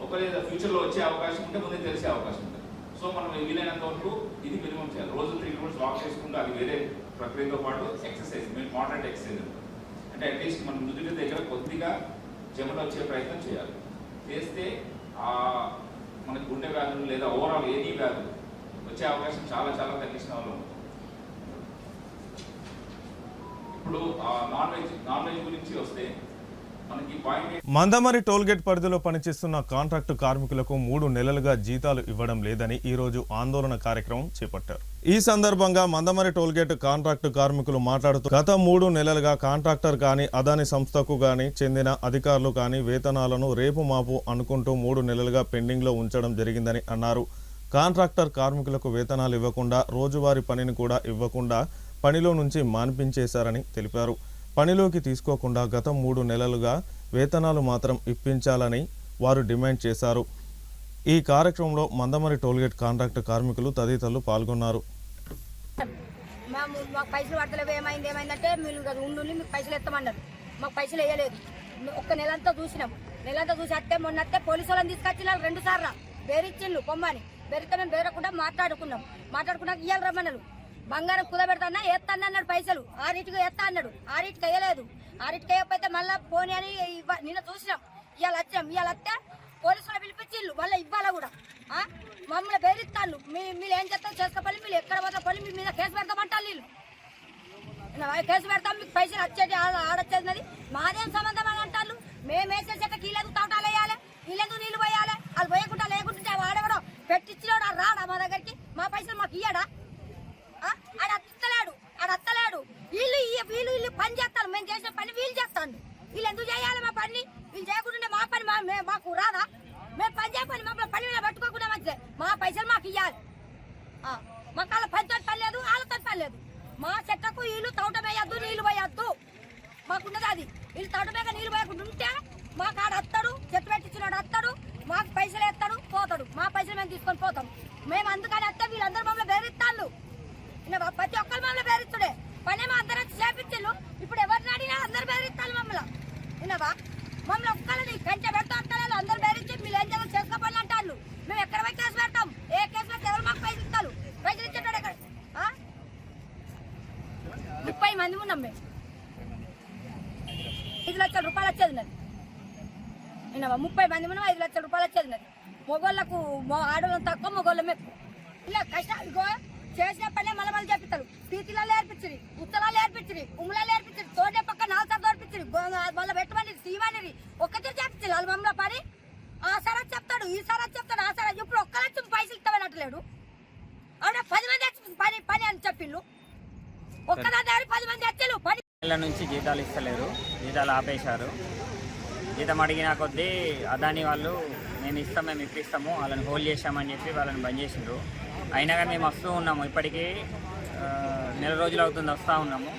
ఒకవేళ ఫ్యూచర్లో వచ్చే అవకాశం ఉంటే ముందే తెలిసే అవకాశం ఉంటుంది. సో మనం వీలైనంత వరకు ఇది మినిమం చేయాలి. రోజు 3 minutes వాక్ చేసుకుంటూ అది వేరే ప్రక్రియతో పాటు ఎక్సర్సైజ్, మేము మోడరేట్ ఎక్సర్సైజ్ అంటే అట్లీస్ట్ మనం నుదుటి దగ్గర కొద్దిగా చెమట వచ్చే ప్రయత్నం చేయాలి. చేస్తే మనకి గుండె వ్యాధులు లేదా ఓవరాల్ ఏనీ వ్యాధులు వచ్చే అవకాశం చాలా చాలా తగ్గించిన వాళ్ళు. ఇప్పుడు నాన్ వెజ్ గురించి వస్తే మందమరి టోల్గేట్ పరిధిలో పనిచేస్తున్న కాంట్రాక్టు కార్మికులకు 3 నెలలుగా జీతాలు ఇవ్వడం లేదని ఈ రోజు ఆందోళన కార్యక్రమం చేపట్టారు. ఈ సందర్భంగా మందమరి టోల్గేట్ కాంట్రాక్టు కార్మికులు మాట్లాడుతూ గత 3 నెలలుగా కాంట్రాక్టర్ కానీ అదాని సంస్థకు కానీ చెందిన అధికారులు కానీ వేతనాలను రేపు మాపు అనుకుంటూ 3 నెలలుగా పెండింగ్లో ఉంచడం జరిగిందని అన్నారు. కాంట్రాక్టర్ కార్మికులకు వేతనాలు ఇవ్వకుండా రోజువారీ పనిని కూడా ఇవ్వకుండా పనిలో నుంచి మాన్పించేశారని తెలిపారు. పనిలోకి తీసుకోకుండా గత 3 నెలలుగా వేతనాలు మాత్రం ఇప్పించాలని వారు డిమాండ్ చేశారు. ఈ కార్యక్రమంలో మందమరి టోల్గేట్ కాంట్రాక్ట్ కార్మికులు తదితరులు పాల్గొన్నారు. మాకు పైసలు పడతలేవు, ఏమైందంటే మీరు ఉండి మీకు పైసలు ఎత్తమన్నారు. మాకు పైసలు వేయలేదు. ఒక్క నెలంతా చూసినాం. నెలంతా చూసి అత్తే మొన్న అత్తే పోలీసు వాళ్ళని తీసుకొచ్చిన 2 సార్లు బెదిరించిండ్రు. పొమ్మని బెదిరితే మేము బెదరకుండా మాట్లాడుకున్నాక ఇయ్యాలి రమ్మన్నారు. బంగారం కుదబెడతానా ఎత్తాను అన్నాడు. పైసలు 6 ఎత్తా అన్నాడు. 6 వేయలేదు. 6 వేయకపోతే మళ్ళీ పోనీ అని నిన్న చూసినాం. ఇవాళ వస్తే పోలీసులు పిలిపించిండ్రు. మళ్ళీ ఇవ్వాలా కూడా మమ్మల్ని బెదిరిస్తాను. మీరు ఏం చేస్తారు చేసుకోపల్లి, మీరు ఎక్కడ పోతే పల్లి మీ మీద కేసు పెడతామంటారు. వీళ్ళు కేసు పెడతాం, మీకు పైసలు వచ్చేది ఆడొచ్చేది, మాదేం సంబంధం అని అంటారు. మేము వేసేసాక కీళ్ళకు తోటాలు వేయాలి, వీళ్ళకు నీళ్ళు పోయాలి. వాళ్ళు పోయకుండా లేకుంటుంటే వాడెవడో పెట్టించినాడు రాడా మా దగ్గరికి, మా పైసలు మాకు ఇయ్యడా? ఆడత్తలేడు. వీళ్ళు పని చేస్తారు, మేము చేసిన పని వీళ్ళు చేస్తాను. వీళ్ళు ఎందుకు చేయాలి మా పని? వీళ్ళు చేయకుంటుంటే మా పని మాకు రాదా? మేము పని చేయపని మమ్మల్ని పని మీద పెట్టుకోకుండా మంచిదే, మా పైసలు మాకు ఇవ్వాలి. మాకు వాళ్ళ పనితో పని లేదు, వాళ్ళతో పని లేదు. మా చెట్లకు వీళ్ళు తోట వేయద్దు, నీళ్ళు పోయొద్దు, మాకున్నది అది. వీళ్ళు తోట మీద నీళ్ళు పోయకుండా ఉంటే మాకు ఆడ వస్తాడు, చెట్టు పెట్టించినాడు వస్తాడు, మాకు పైసలు వేస్తాడు, పోతాడు. మా పైసలు మేము తీసుకొని పోతాం. మేము అందుకని వస్తే వీళ్ళందరూ మమ్మల్ని బెదిరిస్తాను. ప్రతి ఒక్కరు మమ్మల్ని బెదిరిస్తుడే. పనేమో అందరూ చేపించు. ఇప్పుడు ఎవరిని అడిగినా అందరు బెదిరిస్తాను మమ్మల్ని. వినవా? మమ్మల్ని ఒక్కరిని కంచె పెడతా అంటారు, అందరు బెదిరించి మీరు ఏం చేయాలి చేసుకోపని అంటారు. మేము ఎక్కడ పోయి కేసు పెడతాం? ఏ కేసు పెడితే ఎవరు మాకు పైసలు ఇస్తారు? పైసలు ఇచ్చేటాడు ఎక్కడ? 30 మంది ఉన్నాం మేము. 5 లక్షల రూపాయలు వచ్చేది ఉన్నది. వినవా? 30 మంది ఉన్నాం, 5 లక్షల రూపాయలు వచ్చేది ఉన్నది. మొగోళ్ళకు ఆడవాళ్ళం తక్కువ, మొగోళ్ళమే ఎక్కువ. ఇలా కష్టాలు చేసిన పనే మళ్ళీ చెప్పిస్తారు. పీతిలో నేర్పించి, ఉత్తరాలు నేర్పించి, ఉమ్ములో నేర్పించి, తోటే పక్క 4 సార్లు తోడిపించి, మళ్ళీ పెట్టమని సీమని ఒక్కటి చెప్పించారు. వాళ్ళు మమ్మల్ని పని ఆ సార్ చెప్తాడు, ఈ సార్ చెప్తాడు, ఆ సార్ ఇప్పుడు ఒక్క లక్ష పైసలు ఇస్తామన్నట్లేడు. అవునా? 10 మంది వచ్చి పని అని చెప్పిండు. ఒక్కదాని 10 మంది వచ్చారు పని. నుంచి జీతాలు ఇస్తలేరు, జీతాలు ఆపేశారు. జీతం అడిగిన కొద్దీ అదాని వాళ్ళు మేము ఇప్పిస్తాము వాళ్ళని హోల్డ్ చేసామని చెప్పి వాళ్ళని బంద్ చేసిండ్రు. అయినా కానీ మేము వస్తూ ఉన్నాము, ఇప్పటికీ నెల రోజులు అవుతుంది వస్తూ ఉన్నాము.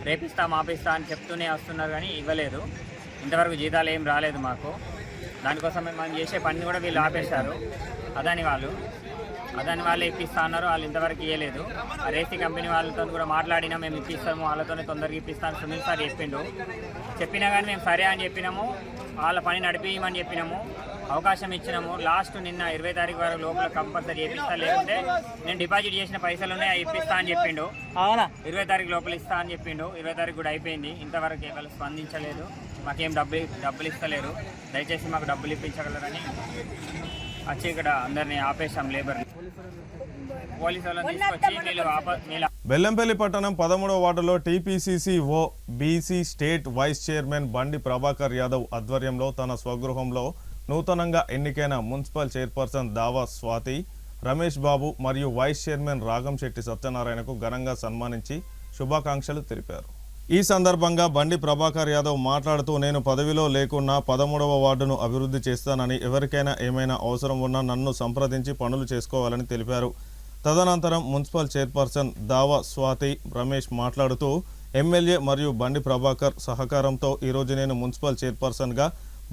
రేపిస్తా మాపిస్తా అని చెప్తూనే వస్తున్నారు కానీ ఇవ్వలేదు. ఇంతవరకు జీతాలు ఏం రాలేదు మాకు. దానికోసం మనం చేసే పని కూడా వీళ్ళు ఆపేశారు. అదాని వాళ్ళే ఇప్పిస్తా అన్నారు, వాళ్ళు ఇంతవరకు ఇవ్వలేదు. రేసీ కంపెనీ వాళ్ళతో కూడా మాట్లాడినా మేము ఇప్పిస్తాము, వాళ్ళతోనే తొందరగా ఇప్పిస్తాను సునీల్ సార్ చెప్పిండు. చెప్పినా కానీ మేము సరే అని చెప్పినాము, వాళ్ళ పని నడిపిమని చెప్పినాము, అవకాశం ఇచ్చినాము. లాస్ట్ నిన్న 20 తారీఖు వరకు లోపల కంపల్సరీ ఇప్పిస్తా, లేకుంటే నేను డిపాజిట్ చేసిన పైసలు ఉన్నాయి అవి ఇప్పిస్తా అని చెప్పిండు. 20 తారీఖు లోపల ఇస్తా అని చెప్పిండు. 20 తారీఖు కూడా అయిపోయింది, ఇంతవరకు ఎవరు స్పందించలేదు. మాకేం డబ్బులు ఇస్తలేరు. దయచేసి మాకు డబ్బులు ఇప్పించగలరని వచ్చి ఇక్కడ అందరినీ ఆపేశాం. లేబర్ పోలీసు వాళ్ళని తీసుకొచ్చి బెల్లంపల్లి పట్టణం 13వ వార్డులో టీపీసీసీ ఓ బీసీ స్టేట్ వైస్ చైర్మన్ బండి ప్రభాకర్ యాదవ్ ఆధ్వర్యంలో తన స్వగృహంలో నూతనంగా ఎన్నికైన మున్సిపల్ చైర్పర్సన్ దావా స్వాతి, రమేష్ బాబు మరియు వైస్ చైర్మన్ రాగంశెట్టి సత్యనారాయణకు ఘనంగా సన్మానించి శుభాకాంక్షలు తెలిపారు. ఈ సందర్భంగా బండి ప్రభాకర్ యాదవ్ మాట్లాడుతూ, నేను పదవిలో లేకున్నా 13వ వార్డును అభివృద్ధి చేస్తానని, ఎవరికైనా ఏమైనా అవసరం ఉన్నా నన్ను సంప్రదించి పనులు చేసుకోవాలని తెలిపారు. తదనంతరం మున్సిపల్ చైర్పర్సన్ దావా స్వాతి రమేష్ మాట్లాడుతూ, ఎమ్మెల్యే మరియు బండి ప్రభాకర్ సహకారంతో ఈరోజు నేను మున్సిపల్ చైర్పర్సన్గా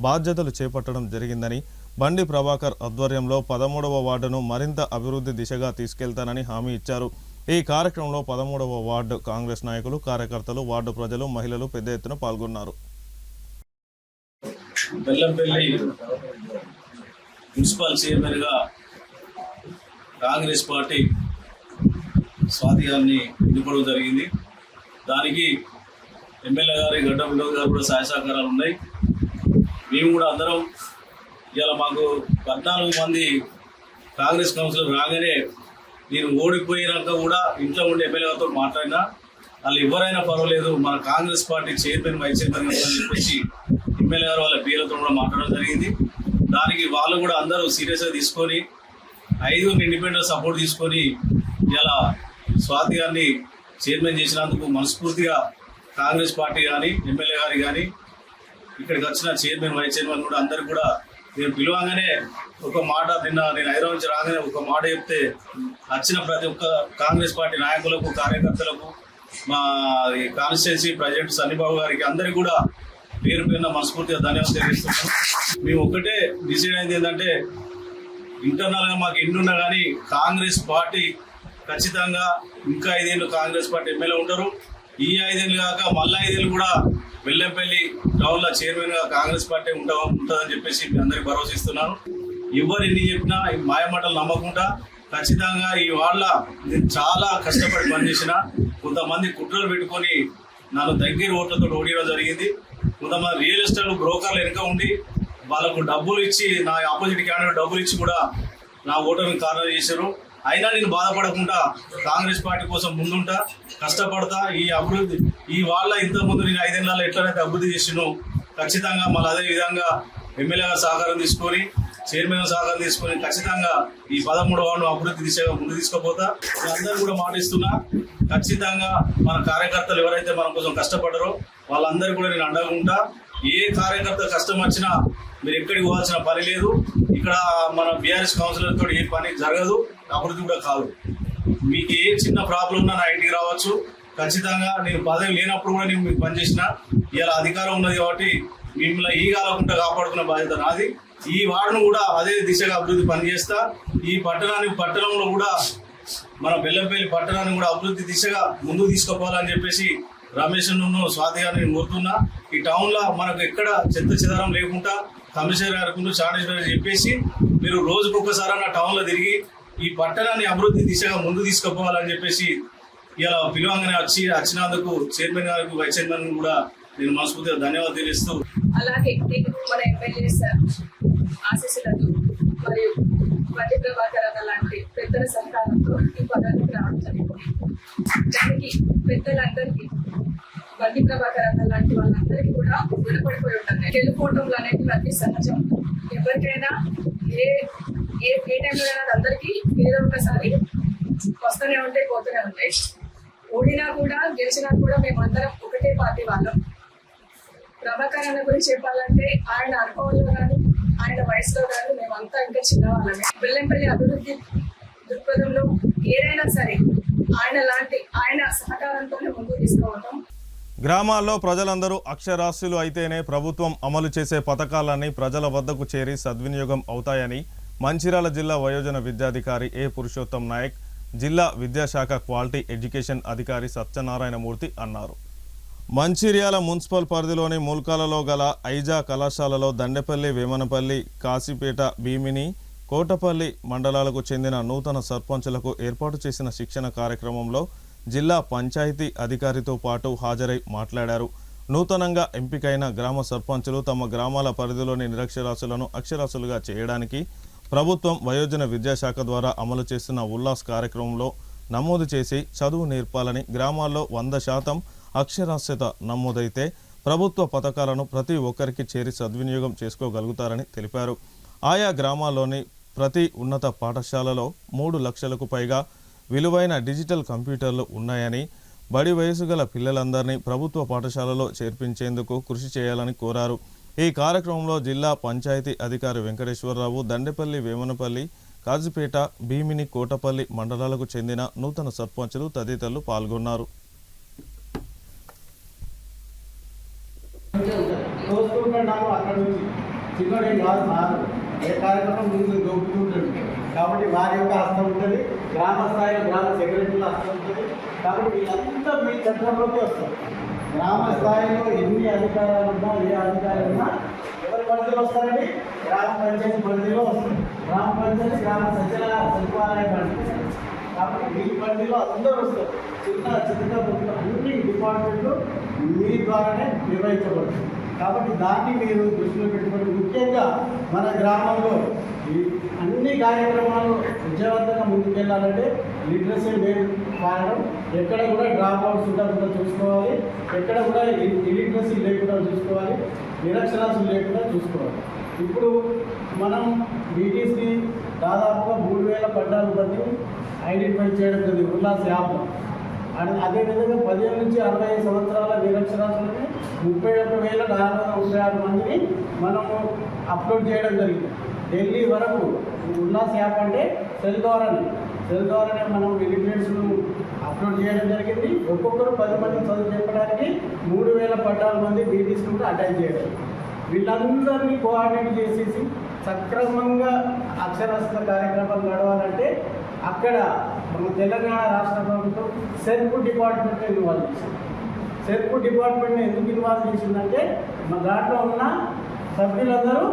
బాధ్యతలు చేపట్టడం జరిగిందని, బండి ప్రభాకర్ ఆధ్వర్యంలో 13వ వార్డును మరింత అభివృద్ధి దిశగా తీసుకెళ్తానని హామీ ఇచ్చారు. ఈ కార్యక్రమంలో 13వ వార్డు కాంగ్రెస్ నాయకులు, కార్యకర్తలు, వార్డు ప్రజలు, మహిళలు పెద్ద ఎత్తున పాల్గొన్నారు. బెల్లంపల్లి మున్సిపల్ చైర్మన్గా కాంగ్రెస్ పార్టీ స్వాతి గారిని ఎన్నుకోవడం జరిగింది. దానికి ఎమ్మెల్యే గారి గడ్డ వినోద్ గారు కూడా సహాయ సహకారాలు ఉన్నాయి. మేము కూడా అందరం ఇలా మాకు 14 మంది కాంగ్రెస్ కౌన్సిలర్ రాగానే నేను ఓడిపోయినాక కూడా ఇంట్లో ఉండే ఎమ్మెల్యే గారితో మాట్లాడినా వాళ్ళు ఎవరైనా పర్వాలేదు, మన Congress party chairman vice chairman అని చెప్పేసి ఎమ్మెల్యే గారు వాళ్ళ పిల్లలతో కూడా మాట్లాడడం జరిగింది. దానికి వాళ్ళు కూడా అందరూ సీరియస్గా తీసుకొని 5 ఇండిపెండెంట్ సపోర్ట్ తీసుకొని ఇలా స్వాతి గారిని చైర్మన్ చేసినందుకు మనస్ఫూర్తిగా కాంగ్రెస్ పార్టీ కానీ ఎమ్మెల్యే గారి కానీ ఇక్కడికి వచ్చిన చైర్మన్ వైస్ చైర్మన్ కూడా అందరికి కూడా నేను పిలవగానే ఒక మాట, నిన్న నేను హైదరాబాద్ నుంచి రాగానే ఒక మాట చెప్తే వచ్చిన ప్రతి ఒక్క కాంగ్రెస్ పార్టీ నాయకులకు, కార్యకర్తలకు, మా కాన్స్టిట్యున్సీ ప్రెసిడెంట్ సన్నిబాబు గారికి అందరికీ కూడా పేరు పేరున మనస్ఫూర్తిగా ధన్యవాదాలు తెలియజేస్తున్నాం. మేము ఒక్కటే డిసైడ్ అయింది ఏంటంటే, ఇంటర్నల్గా మాకు ఎన్నున్నా కానీ కాంగ్రెస్ పార్టీ ఖచ్చితంగా ఇంకా 5 ఏళ్ళు కాంగ్రెస్ పార్టీ ఎమ్మెల్యే ఉంటారు. ఈ 5 ఏళ్ళు కాక మళ్ళీ 5 ఏళ్ళు కూడా బెల్లంపల్లి టౌన్లో చైర్మన్గా కాంగ్రెస్ పార్టీ ఉంటుందని చెప్పేసి మీ అందరికి భరోసా ఇస్తున్నాను. ఎవరు ఎన్ని చెప్పినా ఈ మాయమాటలు నమ్మకుండా ఖచ్చితంగా ఈ వాళ్ళ నేను చాలా కష్టపడి పనిచేసిన, కొంతమంది కుట్రలు పెట్టుకొని నన్ను దగ్గర ఓట్లతో ఓడియడం జరిగింది. కొంతమంది రియల్ ఎస్టేట్ బ్రోకర్లు వెనుక ఉండి వాళ్ళకు డబ్బులు ఇచ్చి, నా ఆపోజిట్ క్యాండిడేట్ డబ్బులు ఇచ్చి కూడా నా ఓటమికి కారణం చేశారు. అయినా నేను బాధపడకుండా కాంగ్రెస్ పార్టీ కోసం ముందుంటా, కష్టపడతా. ఈ అభివృద్ధి ఈ వాళ్ళ ఇంతకుముందు నేను 5 ఏళ్ళలో ఎట్లయితే అభివృద్ధి చేసినో ఖచ్చితంగా మళ్ళీ అదే విధంగా ఎమ్మెల్యే గారు సహకారం తీసుకొని, చైర్మన్ సహకారం తీసుకొని ఖచ్చితంగా ఈ 13వ వార్డు అభివృద్ధి దిశగా ముందు తీసుకుపోతా. అందరూ కూడా మాటిస్తున్నా, ఖచ్చితంగా మన కార్యకర్తలు ఎవరైతే మన కోసం కష్టపడరో వాళ్ళందరూ కూడా నేను అండగా ఉంటా. ఏ కార్యకర్త కష్టం వచ్చినా మీరు ఎక్కడికి పోవాల్సిన పని లేదు. ఇక్కడ మన బీఆర్ఎస్ కౌన్సిలర్ తోటి ఏ పని జరగదు, అభివృద్ధి కూడా కాదు. మీకు ఏ చిన్న ప్రాబ్లం ఉన్నా నా ఇంటికి రావచ్చు. ఖచ్చితంగా నేను పదవి లేనప్పుడు కూడా నేను మీకు పనిచేసిన, ఇలా అధికారం ఉన్నది కాబట్టి మిమ్మల్ని ఈ కాలకుండా కాపాడుకున్న బాధ్యత నాది. ఈ వార్డును కూడా అదే దిశగా అభివృద్ధి పనిచేస్తా. ఈ పట్టణంలో కూడా మన బెల్లంపల్లి పట్టణాన్ని కూడా అభివృద్ధి దిశగా ముందుకు తీసుకుపోవాలని చెప్పేసి రమేష్ స్వాతి గారిని కోరుతున్నా. ఈ టౌన్ లో మనకు ఎక్కడ చెత్త చెదారం లేకుండా కమిషనర్ గారికి చాణేశ్వర చెప్పేసి మీరు రోజుకొకసారి టౌన్ లో తిరిగి ఈ పట్టణాన్ని అభివృద్ధి దిశగా ముందు తీసుకుపోవాలని చెప్పేసి ఇలా పిలువంగానే వచ్చినందుకు చైర్మన్ గారికి వైస్ చైర్మన్ కూడా నేను మనస్ఫూర్తిగా ధన్యవాదాలు తెలుస్తూ, అలాగే మన ఎమ్మెల్యే ఆశీస్సులతో మరియు వడ్డీ ప్రభాకర్ లాంటి పెద్దల సహకారంతో ఈ పదవికి రావడం జరిగింది. దానికి పెద్దలందరికీ వడ్డీ ప్రభాకర్ లాంటి వాళ్ళందరికీ కూడా రుణపడిపోయి ఉంటాయి. గెలుపోవటంలు అనేవి అతి సహజం. ఎవరికైనా ఏ టైంలో అయినా అందరికీ ఏదో ఒకసారి వస్తూనే ఉంటాయి, పోతూనే ఉంటాయి. ఓడినా కూడా గెలిచినా కూడా మేమందరం ఒకటే పార్టీ వాళ్ళం. ప్రభాకర్ అన్న గురించి చెప్పాలంటే ఆయన అనుభవంలో కానీ ఆయన వయసులో కానీ మేమంతా ఇంకా చిన్నవాళ్ళమే. బెల్లంపల్లి అభివృద్ధి దృక్పథంలో ఏదైనా సరే ఆయన సహకారంతోనే ముందుకు తీసుకోవటం. గ్రామాల్లో ప్రజలందరూ అక్షరాస్యులు అయితేనే ప్రభుత్వం అమలు చేసే పథకాలన్నీ ప్రజల వద్దకు చేరి సద్వినియోగం అవుతాయని మంచిర్యాల జిల్లా వయోజన విద్యాధికారి ఏ పురుషోత్తం నాయక్, జిల్లా విద్యాశాఖ క్వాలిటీ ఎడ్యుకేషన్ అధికారి సత్యనారాయణమూర్తి అన్నారు. మంచిర్యాల మున్సిపల్ పరిధిలోని ముల్కాలలో గల ఐజా కళాశాలలో దండెపల్లి, వేమనపల్లి, కాశీపేట, భీమిని, కోటపల్లి మండలాలకు చెందిన నూతన సర్పంచులకు ఏర్పాటు చేసిన శిక్షణ కార్యక్రమంలో జిల్లా పంచాయతీ అధికారితో పాటు హాజరై మాట్లాడారు. నూతనంగా ఎంపికైన గ్రామ సర్పంచులు తమ గ్రామాల పరిధిలోని నిరక్షరాస్యులను అక్షరాస్యులుగా చేయడానికి ప్రభుత్వం వయోజన విద్యాశాఖ ద్వారా అమలు చేస్తున్న ఉల్లాస్ కార్యక్రమంలో నమోదు చేసి చదువు నేర్పాలని, గ్రామాల్లో 100% అక్షరాస్యత నమోదైతే ప్రభుత్వ పథకాలను ప్రతి ఒక్కరికి చేరి సద్వినియోగం చేసుకోగలుగుతారని తెలిపారు. ఆయా గ్రామాల్లోని ప్రతి ఉన్నత పాఠశాలలో 3 లక్షలకు పైగా విలువైన డిజిటల్ కంప్యూటర్లు ఉన్నాయని, బడి వయసు గల పిల్లలందరినీ ప్రభుత్వ పాఠశాలలో చేర్పించేందుకు కృషి చేయాలని కోరారు. ఈ కార్యక్రమంలో జిల్లా పంచాయతీ అధికారి వెంకటేశ్వరరావు, దండెపల్లి, వేమనపల్లి, కాజీపేట, భీమిని, కోటపల్లి మండలాలకు చెందిన నూతన సర్పంచులు తదితరులు పాల్గొన్నారు. ఏ కార్యక్రమం ముందు దొబ్బుతుంటుంది కాబట్టి వారి యొక్క హస్తం ఉంటుంది, గ్రామ స్థాయిలో గ్రామ సెక్రటరీల హస్తం ఉంటుంది. కాబట్టి వీళ్ళంతా మీ చట్టంలోకి వస్తారు. గ్రామ స్థాయిలో ఎన్ని అధికారాలు ఉన్నా, ఏ అధికారులు ఉన్నా ఎవరి పరిధిలో వస్తారండి? గ్రామ పంచాయతీ పరిధిలో వస్తారు. గ్రామ పంచాయతీ గ్రామ సచివాలయం పరిధి. కాబట్టి మీ పరిధిలో అందరూ వస్తారు. చిన్న అన్ని డిపార్ట్మెంట్లు మీ ద్వారానే నిర్వహించబడుతుంది. కాబట్టి దాన్ని మీరు దృష్టిలో పెట్టుకొని ముఖ్యంగా మన గ్రామంలో అన్ని కార్యక్రమాలు విజయవంతంగా ముందుకెళ్ళాలంటే లిటరసీ రేట్ వాడడం, ఎక్కడ కూడా డ్రాప్ అవుట్స్ ఉండకుండా చూసుకోవాలి, ఎక్కడ కూడా ఇలిటరసీ లేకుండా చూసుకోవాలి, నిరక్షరాస్యులు లేకుండా చూసుకోవాలి. ఇప్పుడు మనం బీటీసీ దాదాపుగా 3014 మంది ఐడెంటిఫై చేయడం జరిగింది ఉల్లాస్ యాప్లో. అదేవిధంగా 15 నుంచి 65 సంవత్సరాల నిరక్షరాస్యులని 31,436 మందిని మనము అప్లోడ్ చేయడం జరిగింది. ఢిల్లీ వరకు ఉల్లాస్ యాప్ అంటే సెల్ ద్వారానే మనం ఎలిమెంట్స్ను అప్లోడ్ చేయడం జరిగింది. ఒక్కొక్కరు 10 మంది చదువు చెప్పడానికి 3014 మంది బీటీసీలు కూడా అటాచ్ చేయడం. వీళ్ళందరినీ కోఆర్డినేట్ చేసేసి సక్రమంగా అక్షరాస్యత కార్యక్రమాలు నడవాలంటే అక్కడ మన తెలంగాణ రాష్ట్ర ప్రభుత్వం సెర్ప్ డిపార్ట్మెంట్ని ఇన్వాల్వ్ చేసింది. సెర్ప్ డిపార్ట్మెంట్ని ఎందుకు ఇన్వాల్వ్ చేసిందంటే మన దాంట్లో ఉన్న సభ్యులందరూ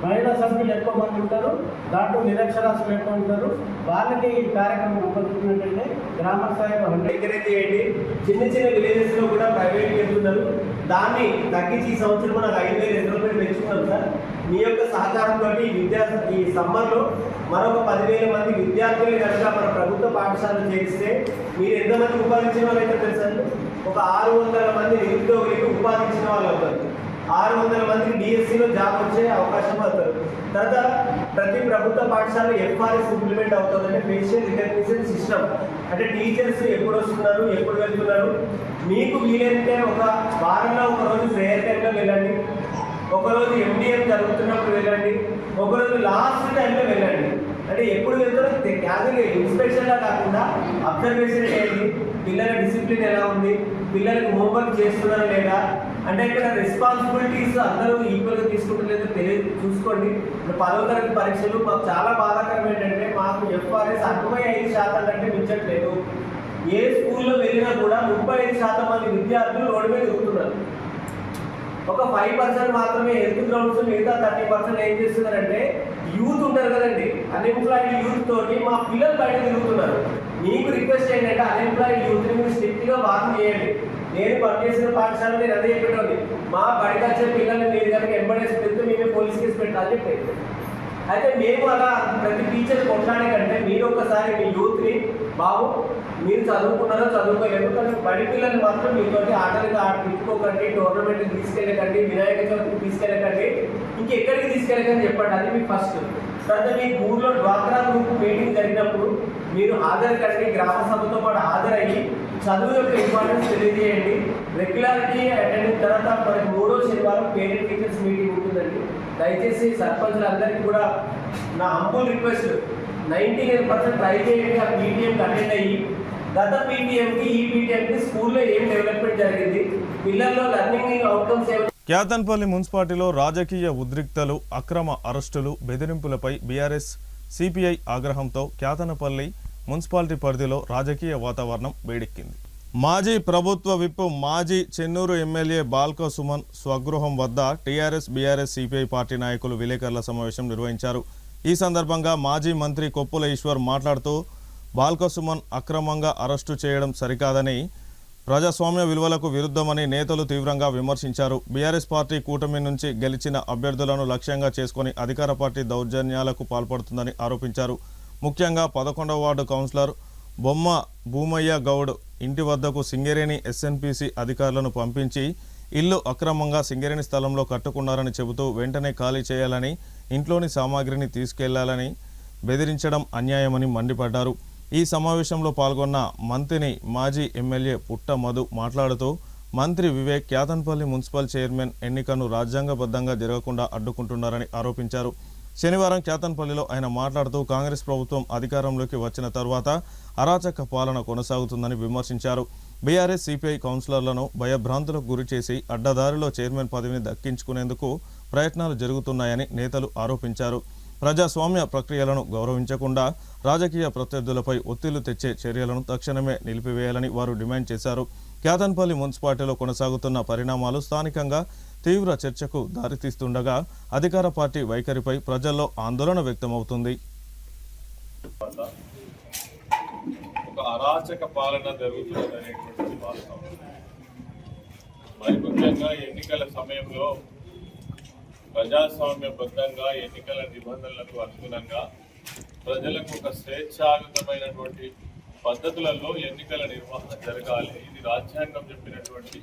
మహిళా సభ్యులు ఎక్కువ మంది ఉంటారు, దాంట్లో నిరక్షరాస్యులు ఎక్కువ ఉంటారు. వాళ్ళకి ఈ కార్యక్రమం ఉపయోగించినట్టయితే గ్రామ స్థాయిలో ఎంకరేజ్ చేయండి. చిన్న చిన్న విలేజెస్లో కూడా ప్రైవేట్ వెళ్తున్నారు, దాన్ని తగ్గించి ఈ సంవత్సరం మనకు 5,000 రూపాయలు పెంచుకున్నాం సార్. మీ యొక్క సహకారంతో ఈ సమ్మర్లో మరొక 10,000 మంది విద్యార్థులు కనుక మన ప్రభుత్వ పాఠశాలలో చేరిస్తే మీరు ఎంతమంది ఉపాధి ఇచ్చిన వాళ్ళు అయితే తెలుసా? ఒక 600 మంది నిరుద్యోగులకు ఉపాధి ఇచ్చిన వాళ్ళు అవుతారు. 600 మందికి డిఎస్సిలో జాబ్ వచ్చే అవకాశం అవుతారు. తర్వాత ప్రతి ప్రభుత్వ పాఠశాల FRS ఇంప్లిమెంట్ అవుతుందంటే ఫేషియల్ రికగ్నిషన్ సిస్టమ్. అంటే టీచర్స్ ఎప్పుడు వస్తున్నారు, ఎప్పుడు వెళ్తున్నారు, మీకు వీలైతే ఒక వారంలో ఒకరోజు ప్రేయర్ టైంలో వెళ్ళండి, ఒకరోజు MDM జరుగుతున్నప్పుడు వెళ్ళండి, ఒకరోజు లాస్ట్ టైంలో వెళ్ళండి. అంటే ఎప్పుడు వెళ్తారో క్యాజువల్ ఇన్స్పెక్షన్లా కాకుండా అబ్జర్వేషన్ చేయండి. పిల్లల డిసిప్లిన్ ఎలా ఉంది, పిల్లలకు హోంవర్క్ చేస్తున్నారా లేదా, అంటే ఇక్కడ రెస్పాన్సిబిలిటీస్ అందరూ ఈక్వల్గా తీసుకుంటలేదో తెలియదు చూసుకోండి. ఇప్పుడు 10వ తరగతి పరీక్షలు మాకు చాలా బాధాకరం ఏంటంటే మాకు FRS 65% కంటే మించట్లేదు. ఏ స్కూల్లో వెళ్ళినా కూడా 35% మంది విద్యార్థులు రోడ్డు మీద తిరుగుతున్నారు. ఒక 5% మాత్రమే హెల్త్ గ్రౌండ్స్, మిగతా 30% ఏం చేస్తున్నారంటే యూత్ ఉంటారు కదండి, అన్ఎంప్లాయిడ్ యూత్ తోటి మా పిల్లలు బయట తిరుగుతున్నారు. మీకు రిక్వెస్ట్ ఏంటంటే అన్ఎంప్లాయిడ్ యూత్ని మీరు స్ట్రిక్ట్గా వార్న్ చేయండి. నేను పనిచేసిన పాఠశాల నేను అదే చెప్పేటోని, మా బడికి వచ్చే పిల్లల్ని మీరు కనుక ఎంబడేసి పెడితే మేమే పోలీస్ కేసు పెట్టాలని చెప్పేది. అయితే మేము అలా ప్రతి టీచర్ కొట్లాడే కంటే మీరు ఒకసారి మీ యూత్ని బాబు మీరు చదువుకున్నారో చదువుకోలేదు, కానీ బడి పిల్లల్ని మాత్రం మీతో ఆటలుగా తిప్పుకోకండి, టోర్నమెంట్కి తీసుకెళ్ళకండి, వినాయక చవితికి తీసుకెళ్ళకండి, ఇంకెక్కడికి తీసుకెళ్ళకండి చెప్పండి. అది మీకు ఫస్ట్. తర్వాత మీ ఊళ్ళో డ్వాక్రా గ్రూప్ మీటింగ్ జరిగినప్పుడు మీరు హాజరుకండి, గ్రామ సభతో పాటు హాజరయ్యి చదువు యొక్క ఇంపార్టెన్స్ తెలియజేయండి. Regularity attend. తర్వాత మనకి 3వ శనివారం పేరెంట్ టీచర్స్ మీటింగ్ ఉంటుందండి. దయచేసి సర్పంచులందరికీ కూడా నా హంబుల్ రిక్వెస్ట్, 99% ట్రై చేయండి ఆ PTMకి అటెండ్ అయ్యి. గత PTMకి ఈ PTMకి స్కూల్లో ఏం డెవలప్మెంట్ జరిగింది, పిల్లల్లో లెర్నింగ్ అవుట్కమ్స్ ఏమైనా. క్యాతన్పల్లి మున్సిపాలిటీలో రాజకీయ ఉద్రిక్తలు, అక్రమ అరెస్టులు, బెదిరింపులపై బీఆర్ఎస్ సిపిఐ ఆగ్రహంతో క్యాతనపల్లి మున్సిపాలిటీ పరిధిలో రాజకీయ వాతావరణం వేడెక్కింది. మాజీ ప్రభుత్వ విప్, మాజీ చెన్నూరు ఎమ్మెల్యే బాల్క సుమన్ స్వగృహం వద్ద టీఆర్ఎస్, బీఆర్ఎస్, సిపిఐ పార్టీ నాయకులు విలేకరుల సమావేశం నిర్వహించారు. ఈ సందర్భంగా మాజీ మంత్రి కొప్పుల ఈశ్వర్ మాట్లాడుతూ బాల్క సుమన్ అక్రమంగా అరెస్టు చేయడం సరికాదని, ప్రజాస్వామ్య విలువలకు విరుద్ధమని నేతలు తీవ్రంగా విమర్శించారు. బీఆర్ఎస్ పార్టీ కూటమి నుంచి గెలిచిన అభ్యర్థులను లక్ష్యంగా చేసుకుని అధికార పార్టీ దౌర్జన్యాలకు పాల్పడుతుందని ఆరోపించారు. ముఖ్యంగా 11వ వార్డు కౌన్సిలర్ బొమ్మ భూమయ్య గౌడ్ ఇంటి వద్దకు సింగరేణి SNPC అధికారులను పంపించి ఇల్లు అక్రమంగా సింగరేణి స్థలంలో కట్టుకున్నారని చెబుతూ వెంటనే ఖాళీ చేయాలని, ఇంట్లోని సామాగ్రిని తీసుకెళ్లాలని బెదిరించడం అన్యాయమని మండిపడ్డారు. ఈ సమావేశంలో పాల్గొన్న మంత్రిని మాజీ ఎమ్మెల్యే పుట్ట మధు మాట్లాడుతూ మంత్రి వివేక్ క్యాతన్పల్లి మున్సిపల్ చైర్మన్ ఎన్నికను రాజ్యాంగబద్ధంగా జరగకుండా అడ్డుకుంటున్నారని ఆరోపించారు. శనివారం క్యాతన్పల్లిలో ఆయన మాట్లాడుతూ కాంగ్రెస్ ప్రభుత్వం అధికారంలోకి వచ్చిన తర్వాత అరాచక పాలన కొనసాగుతుందని విమర్శించారు. బీఆర్ఎస్, సిపిఐ కౌన్సిలర్లను భయభ్రాంతులకు గురి చేసి అడ్డదారిలో చైర్మన్ పదవిని దక్కించుకునేందుకు ప్రయత్నాలు జరుగుతున్నాయని నేతలు ఆరోపించారు. ప్రజాస్వామ్య ప్రక్రియలను గౌరవించకుండా రాజకీయ ప్రత్యర్థులపై ఒత్తిళ్లు తెచ్చే చర్యలను తక్షణమే నిలిపివేయాలని వారు డిమాండ్ చేశారు. క్యాతన్పల్లి మున్సిపాలిటీలో కొనసాగుతున్న పరిణామాలు స్థానికంగా తీవ్ర చర్చకు దారితీస్తుండగా అధికార పార్టీ వైఖరిపై ప్రజల్లో ఆందోళన వ్యక్తమవుతుంది. ఒక అరాచక పాలన జరుగుతున్నదనేటువంటి వాస్తవం. మరి ముఖ్యంగా ఎన్నికల సమయంలో ప్రజాస్వామ్యబద్ధంగా ఎన్నికల నిబంధనలకు అనుగుణంగా ప్రజలకు ఒక స్వేచ్ఛాయుతమైనటువంటి పద్ధతులలో ఎన్నికల నిర్వహణ జరగాలి. ఇది రాజ్యాంగం చెప్పినటువంటి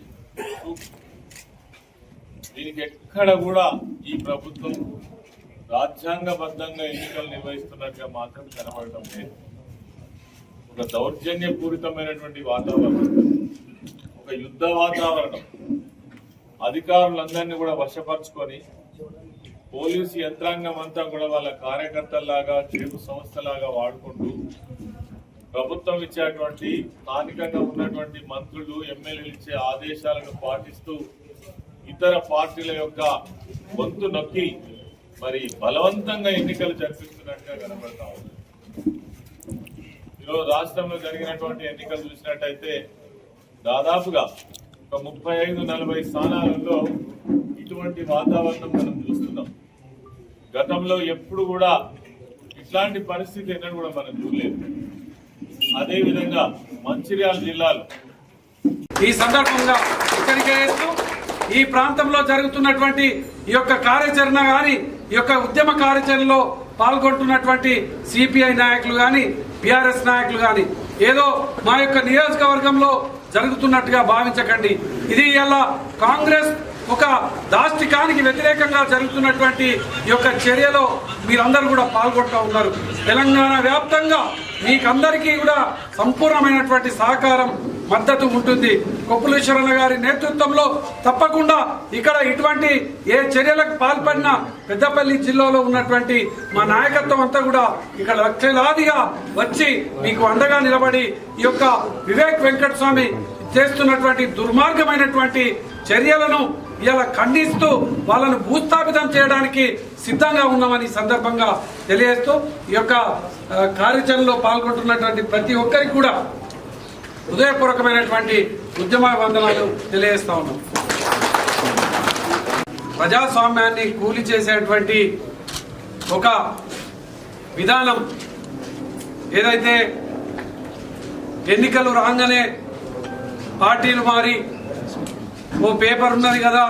సూక్ష్మం. దీనికి ఎక్కడ కూడా ఈ ప్రభుత్వం రాజ్యాంగబద్ధంగా ఎన్నికలు నిర్వహిస్తున్నట్టుగా మాత్రం కనబడటం లేదు. ఒక దౌర్జన్యపూరితమైనటువంటి వాతావరణం, ఒక యుద్ధ వాతావరణం, అధికారులందరినీ కూడా వశపరుచుకొని పోలీసు యంత్రాంగం అంతా కూడా వాళ్ళ కార్యకర్తల్లాగా, చేపు సంస్థలాగా వాడుకుంటూ ప్రభుత్వం ఇచ్చేటువంటి స్థానికంగా ఉన్నటువంటి మంత్రులు, ఎమ్మెల్యేలు ఇచ్చే ఆదేశాలను పాటిస్తూ ఇతర పార్టీల యొక్క గొంతు నొక్కి మరి బలవంతంగా ఎన్నికలు జరిపిస్తున్నట్టుగా కనబడతా ఉంది. ఈరోజు రాష్ట్రంలో జరిగినటువంటి ఎన్నికలు చూసినట్టయితే దాదాపుగా ఒక 35-40 స్థానాలలో ఇటువంటి వాతావరణం మనం చూస్తున్నాం. గతంలో ఎప్పుడు కూడా ఇట్లాంటి పరిస్థితి ఎన్నడూ కూడా మనం చూడలేదు. అదేవిధంగా మంచిర్యాల జిల్లాలో ఈ సందర్భంగా ఇక్కడికే ఈ ప్రాంతంలో జరుగుతున్నటువంటి ఈ యొక్క కార్యాచరణ కానీ ఈ యొక్క ఉద్యమ కార్యాచరణలో పాల్గొంటున్నటువంటి సిపిఐ నాయకులు కానీ బీఆర్ఎస్ నాయకులు కానీ ఏదో మా యొక్క నియోజకవర్గంలో జరుగుతున్నట్టుగా భావించకండి. ఇది ఇలా కాంగ్రెస్ ఒక దాష్టికానికి వ్యతిరేకంగా జరుగుతున్నటువంటి ఈ యొక్క చర్యలో మీరందరూ కూడా పాల్గొంటూ ఉన్నారు. తెలంగాణ వ్యాప్తంగా మీకందరికీ కూడా సంపూర్ణమైనటువంటి సహకారం మద్దతు ఉంటుంది. కొప్పులేశ్వరన్న గారి నేతృత్వంలో తప్పకుండా ఇక్కడ ఇటువంటి ఏ చర్యలకు పాల్పడినా పెద్దపల్లి జిల్లాలో ఉన్నటువంటి మా నాయకత్వం అంతా కూడా ఇక్కడ లక్షలాదిగా వచ్చి మీకు అండగా నిలబడి ఈ యొక్క వివేక్ వెంకటస్వామి చేస్తున్నటువంటి దుర్మార్గమైనటువంటి చర్యలను ఇలా ఖండిస్తూ వాళ్ళను భూస్థాపితం చేయడానికి సిద్ధంగా ఉన్నామని సందర్భంగా తెలియజేస్తూ ఈ యొక్క కార్యాచరణలో పాల్గొంటున్నటువంటి ప్రతి ఒక్కరికి కూడా హృదయపూర్వకమైనటువంటి ఉద్యమ వందనాలు తెలియజేస్తా ఉన్నాం. ప్రజాస్వామ్యాన్ని కూలి చేసేటువంటి ఒక విధానం ఏదైతే ఎన్నికలు రాగానే పార్టీలు మారి ఓ పేపర్ ఉన్నది కదా,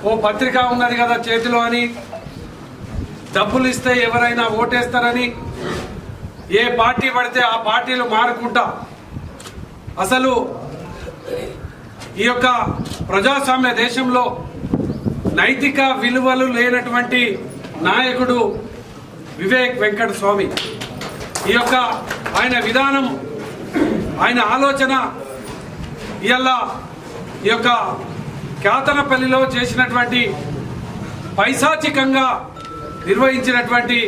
ఓ పత్రిక ఉన్నది కదా చేతిలో అని డబ్బులు ఇస్తే ఎవరైనా ఓటేస్తారని ఏ పార్టీ పడితే ఆ పార్టీలు మారుకుంటా అసలు ఈ యొక్క ప్రజాస్వామ్య దేశంలో నైతిక విలువలు లేనటువంటి నాయకుడు వివేక్ వెంకటస్వామి. ఈ యొక్క ఆయన విధానం, ఆయన ఆలోచన ఇలా ఈ యొక్క కేతనపల్లిలో చేసినటువంటి పైశాచికంగా నిర్వహించినటువంటి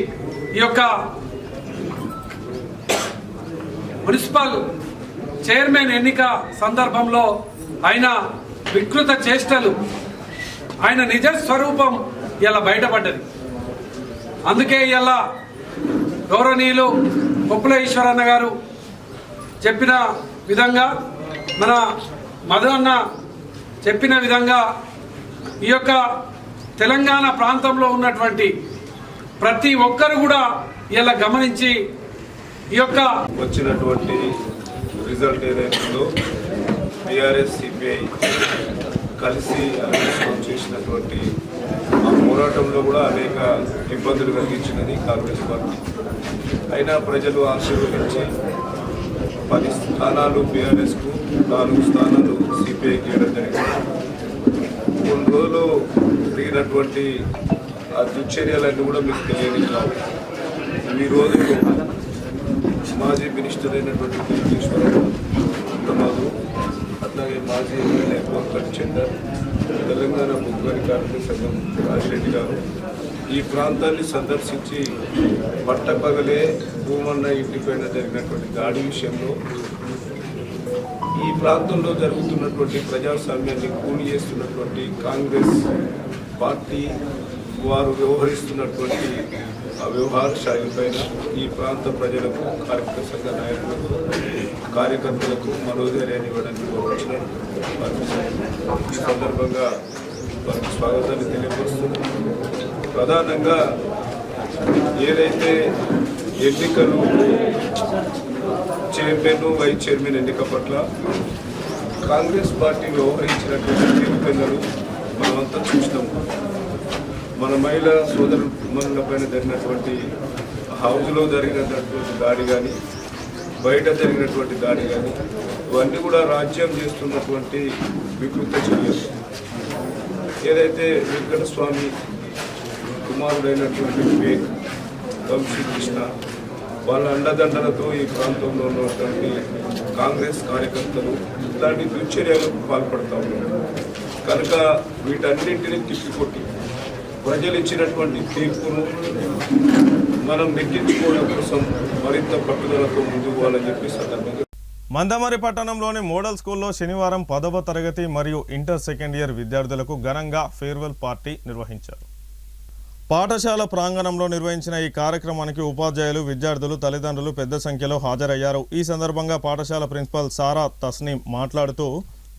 ఈ యొక్క మున్సిపల్ చైర్మన్ ఎన్నిక సందర్భంలో ఆయన వికృత చేష్టలు, ఆయన నిజ స్వరూపం ఇలా బయటపడ్డది. అందుకే ఇలా గౌరవనీయులు కొప్పుల ఈశ్వరన్న గారు చెప్పిన విధంగా, మన మధు అన్న చెప్పిన విధంగా ఈ యొక్క తెలంగాణ ప్రాంతంలో ఉన్నటువంటి ప్రతి ఒక్కరు కూడా ఇలా గమనించి ఈ యొక్క వచ్చినటువంటి రిజల్ట్ ఏదైతుందో టీఆర్ఎస్ సిపిఐ కలిసి చేసినటువంటి ఆ పోరాటంలో కూడా అనేక ఇబ్బందులు కలిగించినది కాంగ్రెస్ పార్టీ. అయినా ప్రజలు ఆశీర్వదించి 10 స్థానాలు బీఆర్ఎస్కు, 4 స్థానాలు సిపిఐకి ఇవ్వడం జరిగింది. కొన్ని రోజులు జరిగినటువంటి ఆ దుశ్చర్యలన్నీ కూడా మీకు తెలియని కావు. ఈ రోజు మాజీ మినిస్టర్ అయినటువంటి మధు, అట్లాగే మాజీ ఎమ్మెల్యే కోమటిరెడ్డి చందర్, తెలంగాణ ముగ్గురి కార్మిక సంఘం రాజిరెడ్డి గారు ఈ ప్రాంతాన్ని సందర్శించి పట్టపగలే భూమన్న ఇంటిపైన జరిగినటువంటి దాడి విషయంలో ఈ ప్రాంతంలో జరుగుతున్నటువంటి ప్రజాస్వామ్యాన్ని కూలి చేస్తున్నటువంటి కాంగ్రెస్ పార్టీ వారు వ్యవహరిస్తున్నటువంటి ఆ వ్యవహార శైలిపైన ఈ ప్రాంత ప్రజలకు, కార్మిక సంఘ నాయకులకు, కార్యకర్తలకు మనోధైర్యాన్ని ఇవ్వడానికి వచ్చిన ఈ సందర్భంగా వారికి స్వాగతాన్ని తెలియపరుస్తున్నాం. ప్రధానంగా ఏదైతే ఎన్నికలు చైర్మన్, వైస్ చైర్మన్ ఎన్నిక పట్ల కాంగ్రెస్ పార్టీ వ్యవహరించినటువంటి తీర్పులు మనమంతా చూసినాము. మన మహిళా సోదరులపైన జరిగినటువంటి హౌస్లో జరిగినటువంటి దాడి కానీ, బయట జరిగినటువంటి దాడి కానీ, ఇవన్నీ కూడా రాజ్యం చేస్తున్నటువంటి వికృత చర్యలు. ఏదైతే వెంకటస్వామి కుమారుడైనటువంటి వివేక్, వంశీకృష్ణ వాళ్ళ అండదండలతో ఈ ప్రాంతంలో ఉన్నటువంటి కాంగ్రెస్ కార్యకర్తలు ఇలాంటి దుశ్చర్యలకు పాల్పడతా ఉన్నారు. కనుక వీటన్నింటినీ తిప్పికొట్టి ప్రజలు ఇచ్చినటువంటి తీర్పును మనం నెగ్గించుకోవడం కోసం మరింత పట్టుదలతో ముందుకు పోవాలని చెప్పి సందర్భంగా మందమరి పట్టణంలోని మోడల్ స్కూల్లో శనివారం 10వ తరగతి మరియు ఇంటర్ సెకండ్ ఇయర్ విద్యార్థులకు ఘనంగా ఫేర్వెల్ పార్టీ నిర్వహించారు. పాఠశాల ప్రాంగణంలో నిర్వహించిన ఈ కార్యక్రమానికి ఉపాధ్యాయులు, విద్యార్థులు, తల్లిదండ్రులు పెద్ద సంఖ్యలో హాజరయ్యారు. ఈ సందర్భంగా పాఠశాల ప్రిన్సిపల్ సారా తస్నీం మాట్లాడుతూ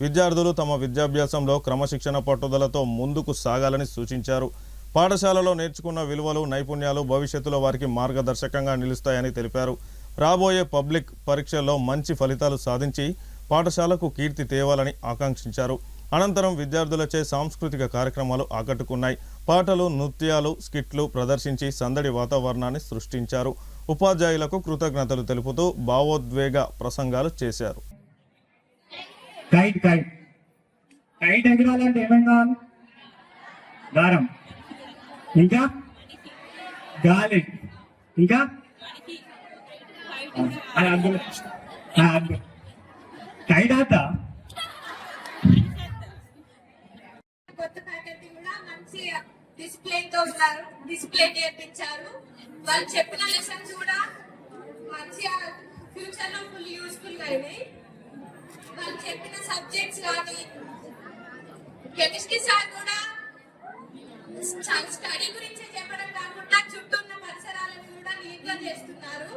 విద్యార్థులు తమ విద్యాభ్యాసంలో క్రమశిక్షణ, పట్టుదలతో ముందుకు సాగాలని సూచించారు. పాఠశాలలో నేర్చుకున్న విలువలు నైపుణ్యాలు భవిష్యత్తులో వారికి మార్గదర్శకంగా నిలుస్తాయని తెలిపారు. రాబోయే పబ్లిక్ పరీక్షల్లో మంచి ఫలితాలు సాధించి పాఠశాలకు కీర్తి తేవాలని ఆకాంక్షించారు. అనంతరం విద్యార్థులచే సాంస్కృతిక కార్యక్రమాలు ఆకట్టుకున్నాయి. పాటలు, నృత్యాలు, స్కిట్లు ప్రదర్శించి సందడి వాతావరణాన్ని సృష్టించారు. ఉపాధ్యాయులకు కృతజ్ఞతలు తెలుపుతూ భావోద్వేగ ప్రసంగాలు చేశారు. కైట్ ఎగరాలంటే ఏమేం కావాలి? దారం, ఇంకా గాలి, ఇంకా కైట్ ఆట. కొత్త ఫ్యాకల్టీ కూడా మంచి డిసిప్లిన్ నేర్పించారు. వాళ్ళు చెప్పిన లెసన్స్ కూడా మంచిగా ఫ్యూచర్ లో ఫుల్ యూస్ఫుల్ గా అయినాయి. వాళ్ళు చెప్పిన సబ్జెక్ట్స్ కానీ కెమిస్ట్రీ సార్ కూడా స్టడీ గురించి చెప్పడం కాకుండా చుట్టూ ఉన్న పరిసరాలను కూడా నీట్ గా చేస్తున్నారు.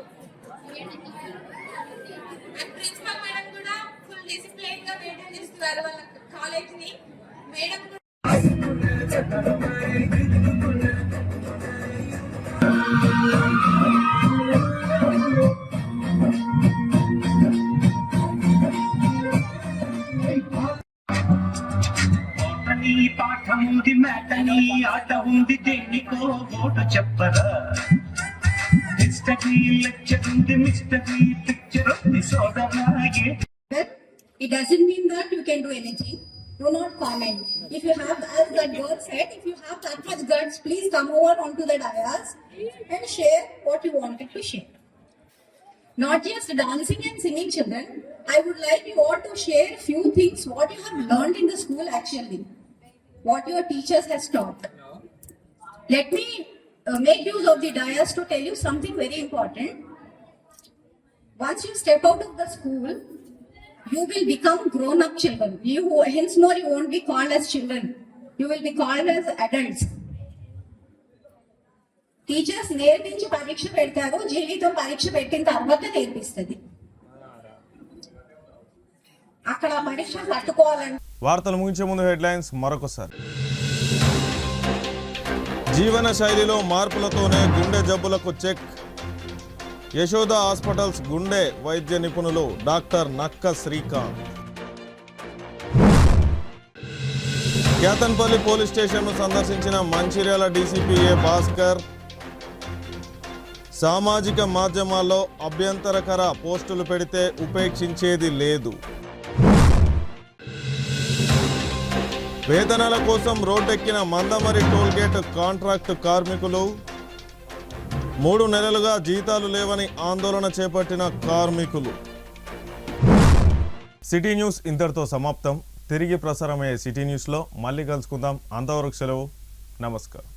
అండ్ ప్రిన్సిపల్ మేడం కూడా ఫుల్ డిసిప్లిన్ గా మెయింటైన్ చేస్తున్నారు వాళ్ళ కాలేజ్ ని. మేడం పాఠం ఉంది, మేటని ఆట ఉంది, దేనికో ఓటు చెప్పరా. హిస్టరీ లెక్చర్ ఉంది, మిస్టరీ పిక్చర్ ఉంది, సోదరాగే. It doesn't mean that you can do anything. Do not comment. If you have, as that girl said, if you have that much guts, please come over onto the dais and share what you wanted to share. Not just dancing and singing, children. I would like you all to share few things what you have learned in the school actually. What your teachers has taught. Let me make use of the dais to tell you something very important. Once you step out of the school, you will become grown-up children. Henceforth, you won't be called as children. You will be called as adults. Teachers నేర్పించి పరీక్ష పెడతారు, జీవితం పరీక్ష పెట్టిన తర్వాత నేర్పిస్తుంది. అక్కడ పరీక్ష తట్టుకోవాలని. వార్తలు ముగించే ముందు హెడ్లైన్స్ మరొకసారి. జీవన శైలిలో మార్పులతోనే గుండె జబ్బులకు చెక్. యశోద హాస్పిటల్స్ గుండె వైద్య నిపుణులు డాక్టర్ నక్క శ్రీకాంత్. కేతన్పల్లి పోలీస్ స్టేషన్ను సందర్శించిన మంచిర్యాల డీసీపీ ఏ భాస్కర్. సామాజిక మాధ్యమాల్లో అభ్యంతరకర పోస్టులు పెడితే ఉపేక్షించేది లేదు. వేతనాల కోసం రోడ్డెక్కిన మందమరి టోల్గేట్ కాంట్రాక్టు కార్మికులు. 3 నెలలుగా జీతాలు లేవని ఆందోళన చేపట్టిన కార్మికులు. సిటీ న్యూస్ ఇంతటితో సమాప్తం. తిరిగి ప్రసారమయ్యే సిటీ న్యూస్లో మళ్ళీ కలుసుకుందాం. అంతవరకు సెలవు. నమస్కారం.